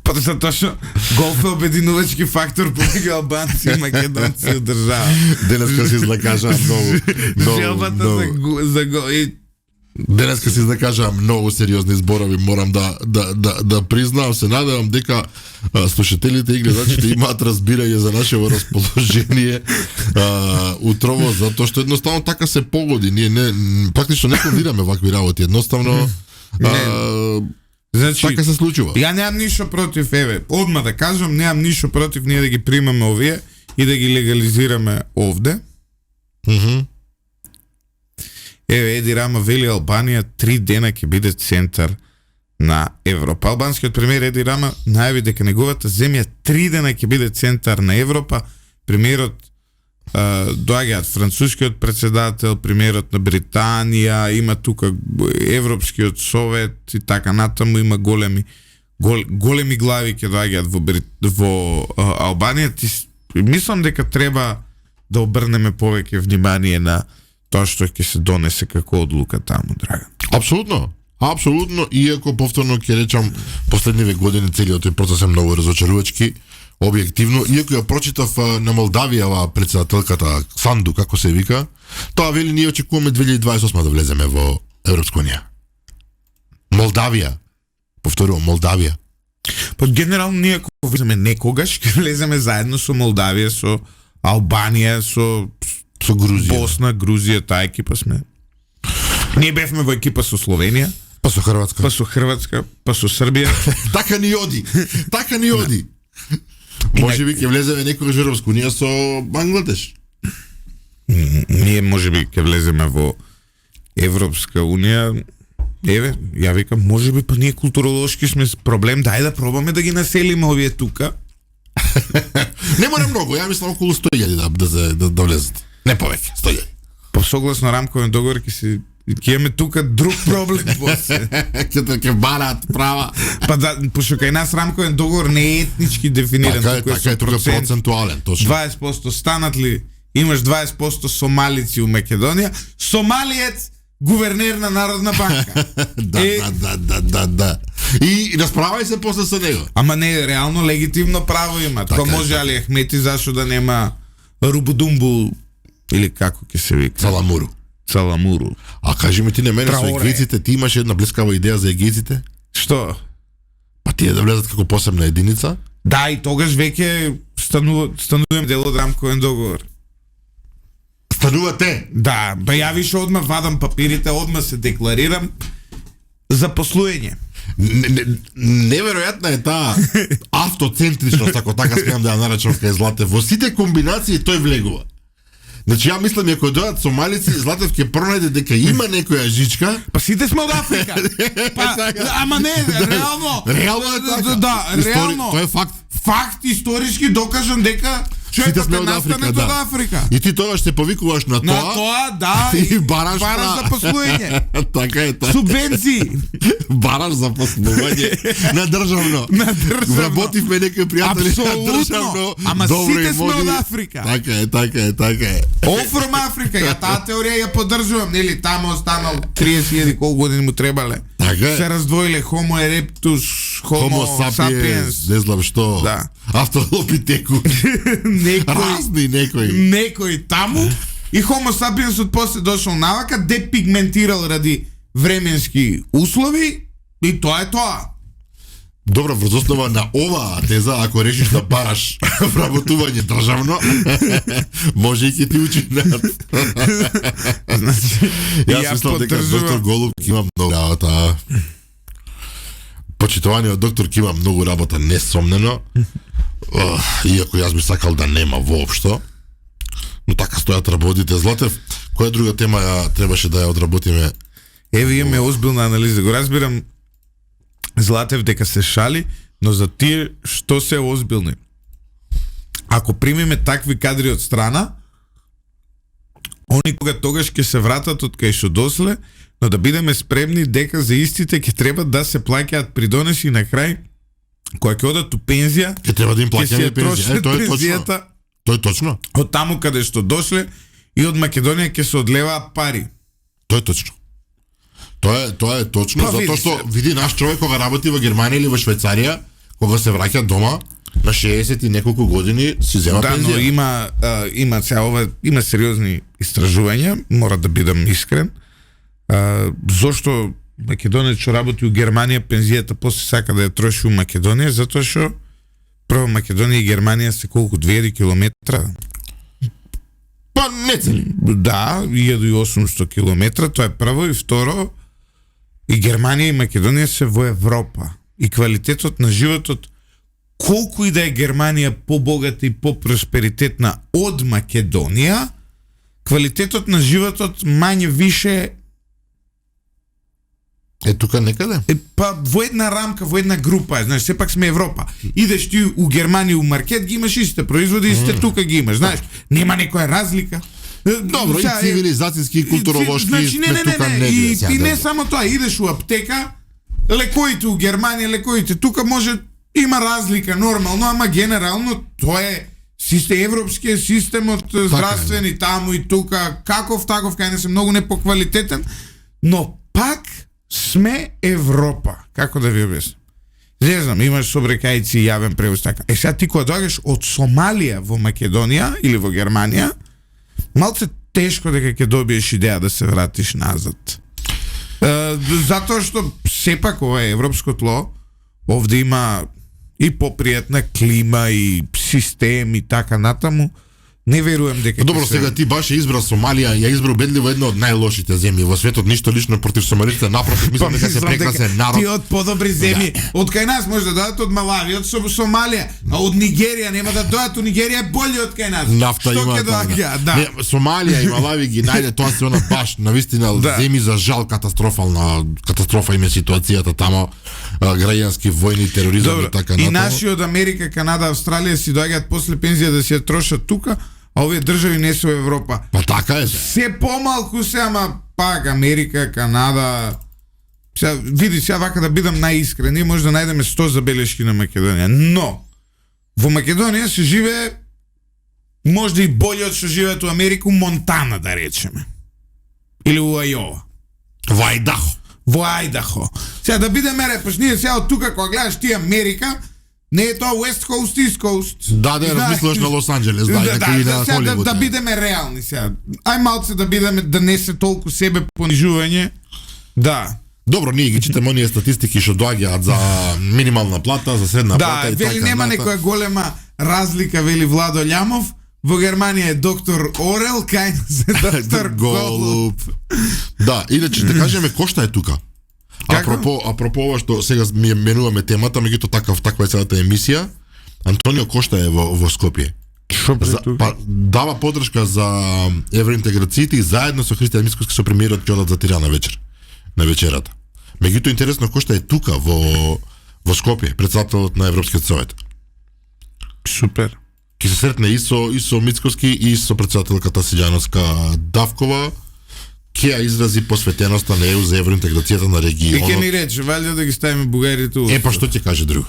Па затоа што голф е обединувачки фактор помеѓу албанци и македонци од држава. Денеска се излакажа многу. Желбата за гол. Денеска се излакажа многу сериозни зборови, морам да признавам, се надевам дека слушателите и гледачите имаат разбирање за нашето расположение утрово, затоа што едноставно така се погоди. Ние практично не планираме вакви работи, едноставно Значи, така се случува. Ја немам ништо против, одма да кажам, немам ништо против ние да ги примаме овие и да ги легализираме овде. Еди Рама вели Албанија 3 дена ќе биде центар на Европа. Албанскиот премиер Еди Рама најави дека неговата земја 3 дена ќе биде центар на Европа. Премиерот доаѓаат францускиот председател, премиерот на Британија, има тука Европскиот совет и така натаму, има големи глави ќе доаѓаат во Албанија. Мислам дека треба да обрнеме повеќе внимание на тоа што ќе се донесе како одлука таму, Драган. Апсолутно, иако повторно ќе речам, последниве години целиот тој процес е многу разочарувачки, објективно, иако ја прочитав на Молдавија председателката Санду, како се вика, тоа вели ние очекуваме 2028 да влеземе во Европска унија. Молдавија. Повторувам, Молдавија. Па генерално ние ако влеземе некогаш, ќе влеземе заедно со Молдавија, со Албанија, со Грузија. Босна, Грузија, таа екипа сме. Ние бевме во екипа со Словенија, па со Хрватска, па со Србија. Така ни оди. Може би ќе влеземе некогаш во Европска унија со Бангладеш. Ние може би ќе влеземе во Европска унија. Ја викам, може би па ние културолошки сме проблем, дај да пробаме да ги населиме овие тука. Не мора многу, ја мислам околу 100.000 да влезат. Не повеќе, 100.000. По согласно рамковен договор ќе имаме тука друг проблем после. Ќе бараат права. Па да, пошто кај нас рамковен договор не е етнички дефиниран, така е тука процентуален, точно. 20% станат ли, имаш 20% сомалици у Македонија, сомалиец гувернер на Народна банка. Да. И расправај се после со него. Ама не, реално легитимно право има. Така може Али Ахмети, зашто да нема Рубудумбу или како ќе се вика? Саламуру. А кажи ми ти на мене со егејците, ти имаш една блескава идеја за егејците? Што? Па тие да влезат како посебна единица? Да, и тогаш веќе станувам дел од рамковен договор. Станувате? Да, па ја више одма вадам папирите, одма се декларирам за послуење. Неверојатна е таа автоцентричност, ако така смеам да ја наречам кај Златев. Во сите комбинации тој влегува. Значи ја мислам, ако дојдат сомалици, Златев ќе пронајде дека има некоја жичка. Па сите сме од Африка. Ама не, реално. Реално е така. Да, реално. Тоа е факт. Факт историски докажан дека сите сме од Африка. И ти тогаш се повикуваш на тоа. На тоа, да, и бараш за послуење. Така е. Субвенции. Бараш за послување на државно. Вработивме некои пријатели на државно. Ама сите сме од Африка. Така е. All from Africa. Ја таа теорија ја поддржувам, нели, тамо останал 30.000 колку години му требале. Се раздвоиле Homo erectus, Homo sapiens, не знам што. Да. Австралопитеку. Некој таму и Homo sapiens после дошол навака, депигментирал ради временски услови и тоа е тоа. Добро, врз основа на оваа теза, ако решиш да бараш вработување државно, може и ќе ти учинат. Јас мислам дека доктор Голуб има многу работа. Почитуваниот доктор ќе има многу работа, несомнено. Иако јас би сакал да нема воопшто. Но така стојат работите. Златев, која друга тема требаше да ја одработиме? Имаме озбилна анализа. Го разбирам, Златев, дека се шали, но за тие што се озбилни. ако примеме такви кадри од страна, они тогаш ќе се вратат од кај што досле, но да бидеме спремни дека за истите ќе треба да се плаќаат придонеси и на крај, кога ќе одат у пензија, Ќе треба да им плаќаме пензија. Тоа е точно. пензијата Тоа е точно. од таму каде што дошле и од Македонија ќе се одлеваат пари. Тоа е точно. Тоа е точно, Па, затоа види што се. види наш човек кога работи во Германија или во Швајцарија, кога се враќа дома на 60 и неколку години си зема Да, но пензија. има сега ова, има сериозни истражувања, мора да бидам искрен. Зошто македонец што работи у Германија пензијата после сака да ја троши у Македонија, затоа што прво Македонија и Германија се колку 2000 километра. Па не цели. Да, 1800 километра, тоа е прво, и второ, и Германија и Македонија се во Европа. И квалитетот на животот, колку и да е Германија побогата и попросперитетна од Македонија, квалитетот на животот мање више Е тука некаде. па во една рамка, во една група, знаеш, сепак сме Европа. Идеш ти у Германија у маркет, ги имаш истите производи, истите тука ги имаш, знаеш. Нема некоја разлика. Добро, и цивилизацијски и културолошки значи, сме тука и сега, не да. само тоа, идеш у аптека, лекоите у Германија, лекоите тука може има разлика нормално, ама генерално тоа е европскиот системот здравствени таму и тука, каков таков, кај не се многу непоквалитетен, но пак сме Европа. Како да ви објаснам? Не знам, имаш собрекајци и јавен превоз така. Сега ти кога доаѓаш од Сомалија во Македонија или во Германија, малце тешко дека ќе добиеш идеја да се вратиш назад. Затоа што сепак ова е европско тло, овде има и попријатна клима и систем и така натаму. Не верувам дека Добро, сега ти баш ја избрал Сомалија, ја избрал убедливо една од најлошите земји во светот, ништо лично против сомалиците, напротив, мислам дека се прекрасен народ. Ти од подобри земји, од кај нас може да дојдат од Малави, од Сомалија, а од Нигерија нема да дојдат, у Нигерија е боле од кај нас. Нафта Што има ќе доаѓа? Да. Не, Сомалија и Малави ги најде, тоа се она баш навистина Да. земји за жал катастрофа им е ситуацијата тамо, граѓански војни, тероризам Добро, и така и натаму. наши од Америка, Канада, Австралија си доаѓаат после пензија да си ја трошат тука, а овие држави не се во Европа. Па така е. Се помалку се, ама пак Америка, Канада. Сега, види, сега вака да бидам најискрен, ние може да најдеме 100 забелешки на Македонија, но во Македонија се живее можда и боле од што живеат у Америка, у Монтана, да речеме. Или у Ајова. Во Ајдахо. Во Ајдахо. Сега да бидеме репаш, ние сега од тука кога гледаш ти Америка, не е тоа West Coast, East Coast. Да, размислуваш на Лос Анџелес, да, дека и на сега Холивуд. да бидеме реални сега. Ај малце да бидеме, да не се толку себе понижување. Да. Добро, ние ги читаме оние статистики што доаѓаат за минимална плата, за средна плата Да, и вели така нема натаму. некоја голема разлика, вели Владо Љамов. Во Германија е доктор Орел, кај нас е доктор Голуб. Да, иначе да кажеме кошта е тука. Апропо ова што сега ми менуваме темата, меѓутоа таква е целата емисија. Антонио Кошта е во Скопје. Што Па дава поддршка за евроинтеграциите и заедно со Христијан Мицкоски со премиерот ќе одат за Тирана вечер, на вечерата. Меѓутоа интересно Кошта е тука во Скопје, претседателот на Европскиот совет. Супер. Ќе се сретне и со Мицкоски и со претседателката Сиѓановска Давкова. Ќе ја изрази посветеноста на ЕУ за евроинтеграцијата на И регионот. ќе ни рече, валјда да ги ставиме бугарите у. Па што ќе каже друго?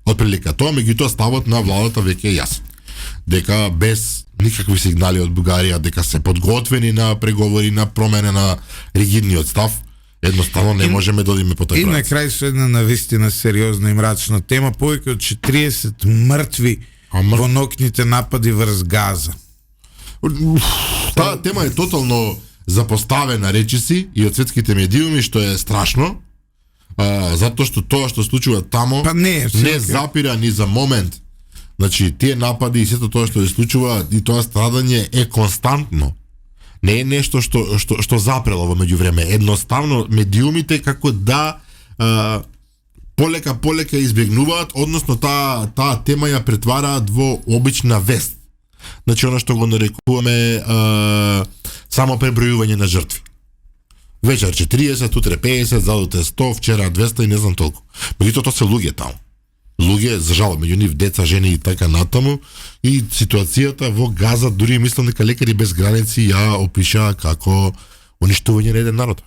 Отприлика тоа, меѓутоа ставот на владата веќе е јасен. Дека без никакви сигнали од Бугарија дека се подготвени на преговори на промена на ригидниот став, едноставно не можеме да одиме по тој И на правец. крај со една навистина сериозна и мрачна тема, повеќе од 40 мртви во ноќните напади врз Газа. Таа тема е тотално запоставена речиси и од светските медиуми, што е страшно, затоа што тоа што случува тамо Па не, не запира ни за момент. Значи, тие напади и сето тоа што се случува и тоа страдање е константно. Не е нешто што запрело во меѓувреме. Едноставно медиумите како да полека избегнуваат, односно таа тема ја претвараат во обична вест. Значи, она што го нарекуваме само пребројување на жртви. Вечер 40, утре 50, задуте 100, вчера 200 и не знам толку. Меѓутоа тоа се луѓе таму. луѓе, за жал, меѓу нив деца, жени и така натаму, и ситуацијата во Газа, дури мислам дека лекари без граници ја опишаа како уништување на еден народ.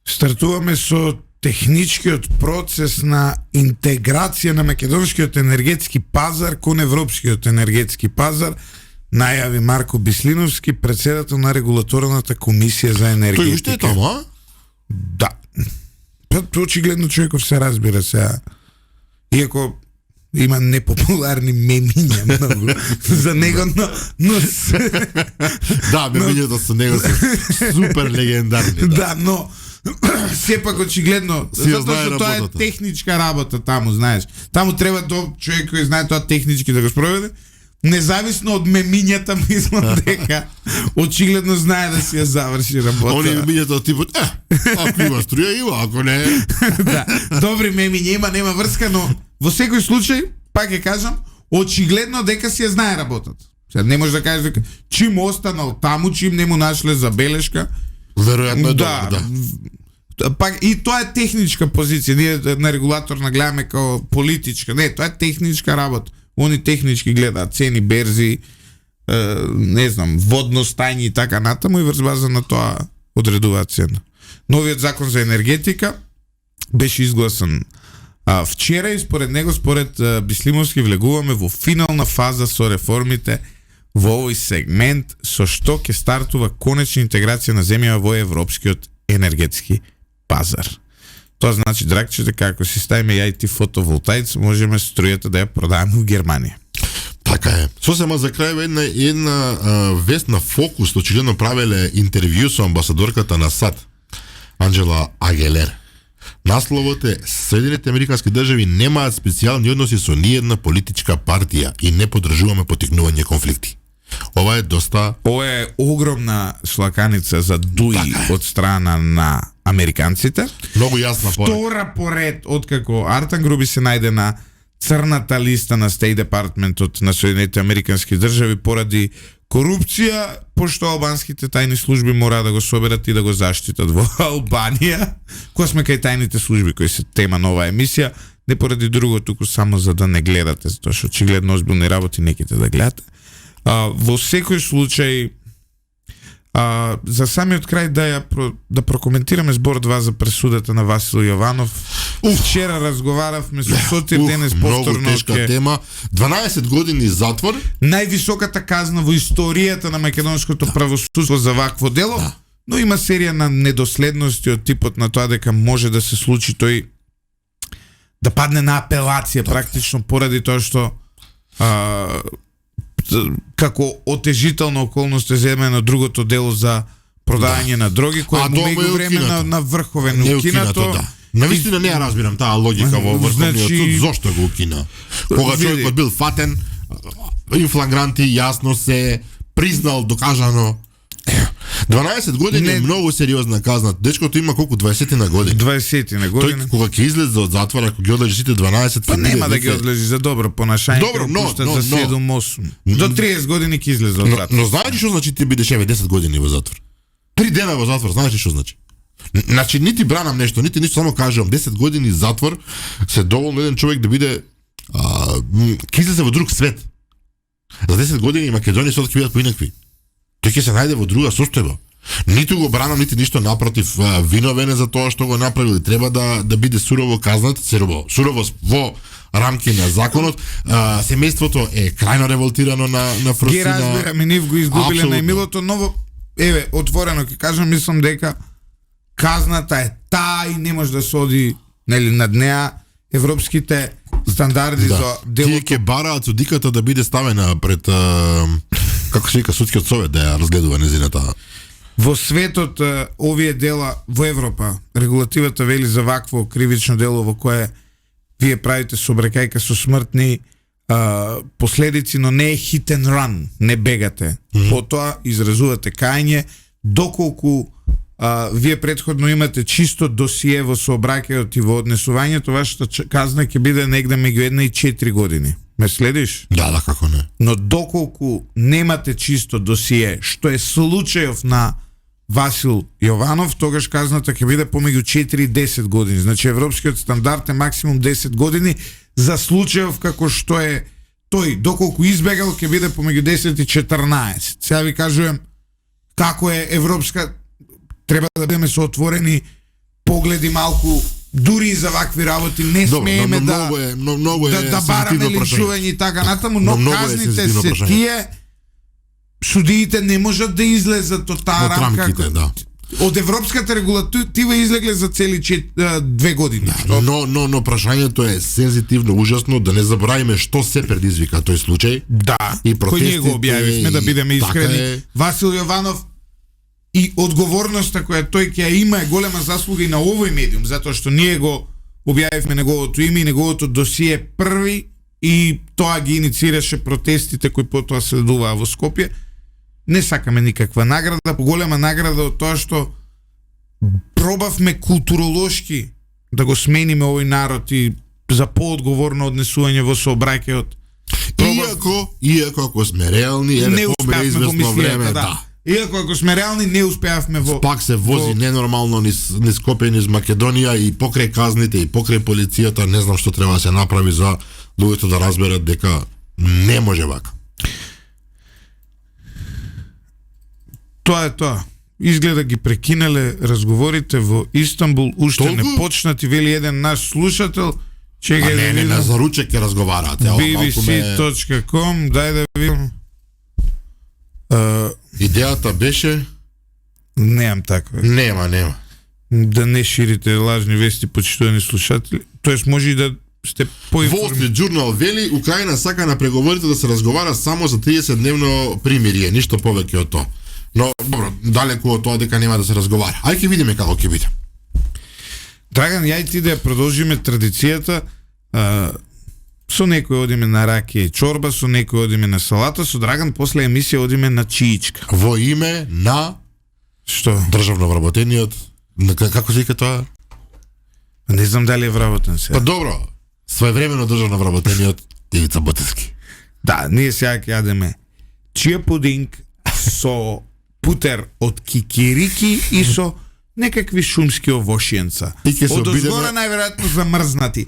Стартуваме со техничкиот процес на интеграција на македонскиот енергетски пазар кон европскиот енергетски пазар, најави Марко Бислиновски, председател на регулаторната комисија за енергетика. Тој уште е таму, а? Да. Очигледно човеков се разбира сега. Иако има непопуларни мемиња многу за него, но Да, мемињата со него се супер легендарни. Да, но сепак очигледно, затоа што тоа е техничка работа таму, знаеш. Таму треба човек кој знае тоа технички да го спроведе. Независно од мемињата, мислам дека очигледно знае да си ја заврши работа. Они мемињата од типот, ако има струја има, ако не. Да, добри мемиња има, нема врска, но во секој случај, пак ќе кажам, очигледно дека си ја знае работата. Сега не можеш да кажеш дека чим останал таму, чим не му нашле забелешка. Веројатно е да. Пак и тоа е техничка позиција. Ние на регулатор нагледаме како политичка. Не, тоа е техничка работа. Они технички гледаат цени, берзи, не знам, водностајни и така натаму, и врз база на тоа одредуваат цена. Новиот закон за енергетика беше изгласан вчера и според него, според Бислимовски, влегуваме во финална фаза со реформите во овој сегмент, со што ќе стартува конечна интеграција на земја во европскиот енергетски пазар. Тоа значи, драгче, дека ако си ставиме ја и ти фотоволтаици, можеме струјата да ја продаваме во Германија. Така е. Сосема за крај една вест на Фокус, очигледно правеле интервју со амбасадорката на САД, Анджела Агелер. Насловот е: Соединените американски држави немаат специјални односи со ниедна политичка партија и не поддржуваме поттикнување конфликти. Ова е доста... Ова е огромна шлаканица за дуи од страна на американците. Многу јасна поред. Втора поред откако Артан Груби се најде на црната листа на State Department на Соединените американски држави поради корупција, пошто албанските тајни служби мора да го соберат и да го заштитат во Албанија. Кога сме кај тајните служби кои се тема на оваа емисија, не поради друго, туку само за да не гледате, затоа што очигледно озбилни работи неките да гледате. Во секој случај, за самиот крај да прокоментираме збор 2 за пресудата на Васил Јованов. Вчера разговаравме со Сотир, денес повторно. Многу тешка тема. 12 години затвор. Највисоката казна во историјата на македонското правосудство за вакво дело, но има серија на недоследности од типот на тоа дека може да се случи тој да падне на апелација практично поради тоа што како отежителна околност е земено другото дело за продавање на дроги, кое во меѓу време на врховен укинато. Навистина не ја разбирам таа логика во Врховниот суд, зошто го укина. Кога човекот бил фатен, инфлагранти, јасно се признал, докажано. 12 години е многу сериозна казна. Дечкото има колку 20 на години. 20 на години. Тој кога ќе излезе од затвора, ако ги одлежи сите 12, па нема да ги одлежи за добро понашање. Добро, но за 7-8. До 30 години ќе излезе од затвор. Но знаеш што значи ти бидеш 10 години во затвор? 3 дена во затвор, знаеш што значи? Значи нити бранам нешто, нити ништо, само кажувам 10 години затвор се доволно еден човек да биде ќе излезе во друг свет. За 10 години Македонија се ќе бидат поинакви. Тој ќе се најде во друга состојба. Ниту го бранам, нити ништо, напротив, виновен е за тоа што го направил. Треба да биде сурово казнат, сурово во рамки на законот. Семејството е крајно револтирано на Фросина. Ги разбирам, и нив го изгубиле најмилото, но еве, отворено ќе кажам, мислам дека казната е таа и не може да се оди над неа. Европските стандарди за делото. Тие ќе бараат судиката да биде ставена пред како се вика судскиот совет да ја разгледува незината. Во светот овие дела во Европа регулативата вели за вакво кривично дело во кое вие правите собрекајка со смртни последици, но не е hit and run, не бегате. Потоа изразувате кајање доколку вие претходно имате чисто досие во сообраќајот и во однесувањето, вашата казна ќе биде негде меѓу 1 и 4 години. Ме следиш? Да, како не. Но доколку немате чисто досие, што е случајов на Васил Јованов, тогаш казната ќе биде помеѓу 4 и 10 години. Значи европскиот стандард е максимум 10 години за случаев како што е тој, доколку избегал ќе биде помеѓу 10 и 14. Сега ви кажувам како е европска, треба да бидеме со отворени погледи малку, дури и за вакви работи не смееме да бараме лишување и така натаму, но казните се тие, судиите не можат да излезат од таа рамка. Од европската регулатива излегле за цели 2 години. Но прашањето е сензитивно, ужасно, да не забравиме што се предизвика тој случај. Да, и кој ние го објавивме, да бидеме искрени. Васил Јованов и одговорноста која тој ќе има е голема заслуга и на овој медиум, затоа што ние го објавивме неговото име и неговото досие први и тоа ги инициираше протестите кои потоа следуваа во Скопје. Не сакаме никаква награда, поголема награда од тоа што пробавме културолошки да го смениме овој народ и за поодговорно однесување во сообраќајот. Иако ако сме реални, не успеавме во мислијата, да. Иако ако сме реални, не успеавме во... Пак се вози ненормално низ Скопје, низ Македонија и покрај казните и покрај полицијата, не знам што треба да се направи за луѓето да разберат дека не може вака. Тоа е тоа. Изгледа ги прекинале разговорите во Истанбул, уште не почнати, вели еден наш слушател, че ги не, на заручек ќе разговараат. bbc.com, дај да видам. Идејата беше... Немам таква. Нема. Да не ширите лажни вести, почитувани слушатели. Тоест може и да сте Wall Street Journal вели Украина сака на преговорите да се разговара само за 30-дневно примирие, ништо повеќе од тоа. Но, добро, далеку од тоа дека нема да се разговара. Ај ќе видиме како ќе биде. Драган, ја и ти да продолжиме традицијата. Со некој одиме на ракија и чорба, со некој одиме на салата, со Драган после емисија одиме на чиичка. Во име на... Што? Државно вработениот... Како се вика тоа? Не знам дали е вработен сега. Па добро, своевремено државно вработениот Ивица Ботевски. Да, ние сега ќе јадеме чија пудинг со путер од кикирики и со некакви шумски овошјенца. Од озгора најверојатно замрзнати.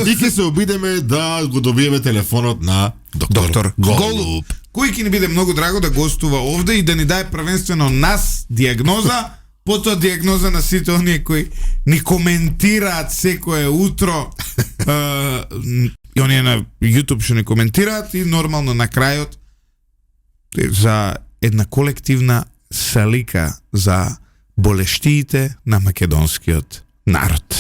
И ќе се обидеме да го добиеме телефонот на доктор Голуб, кој ќе ни биде многу драго да гостува овде и да ни даде првенствено нас диагноза, потоа диагноза на сите оние кои ни коментираат секое утро и оние на YouTube што ни коментираат и нормално на крајот за една колективна слика за болештиите на македонскиот народ.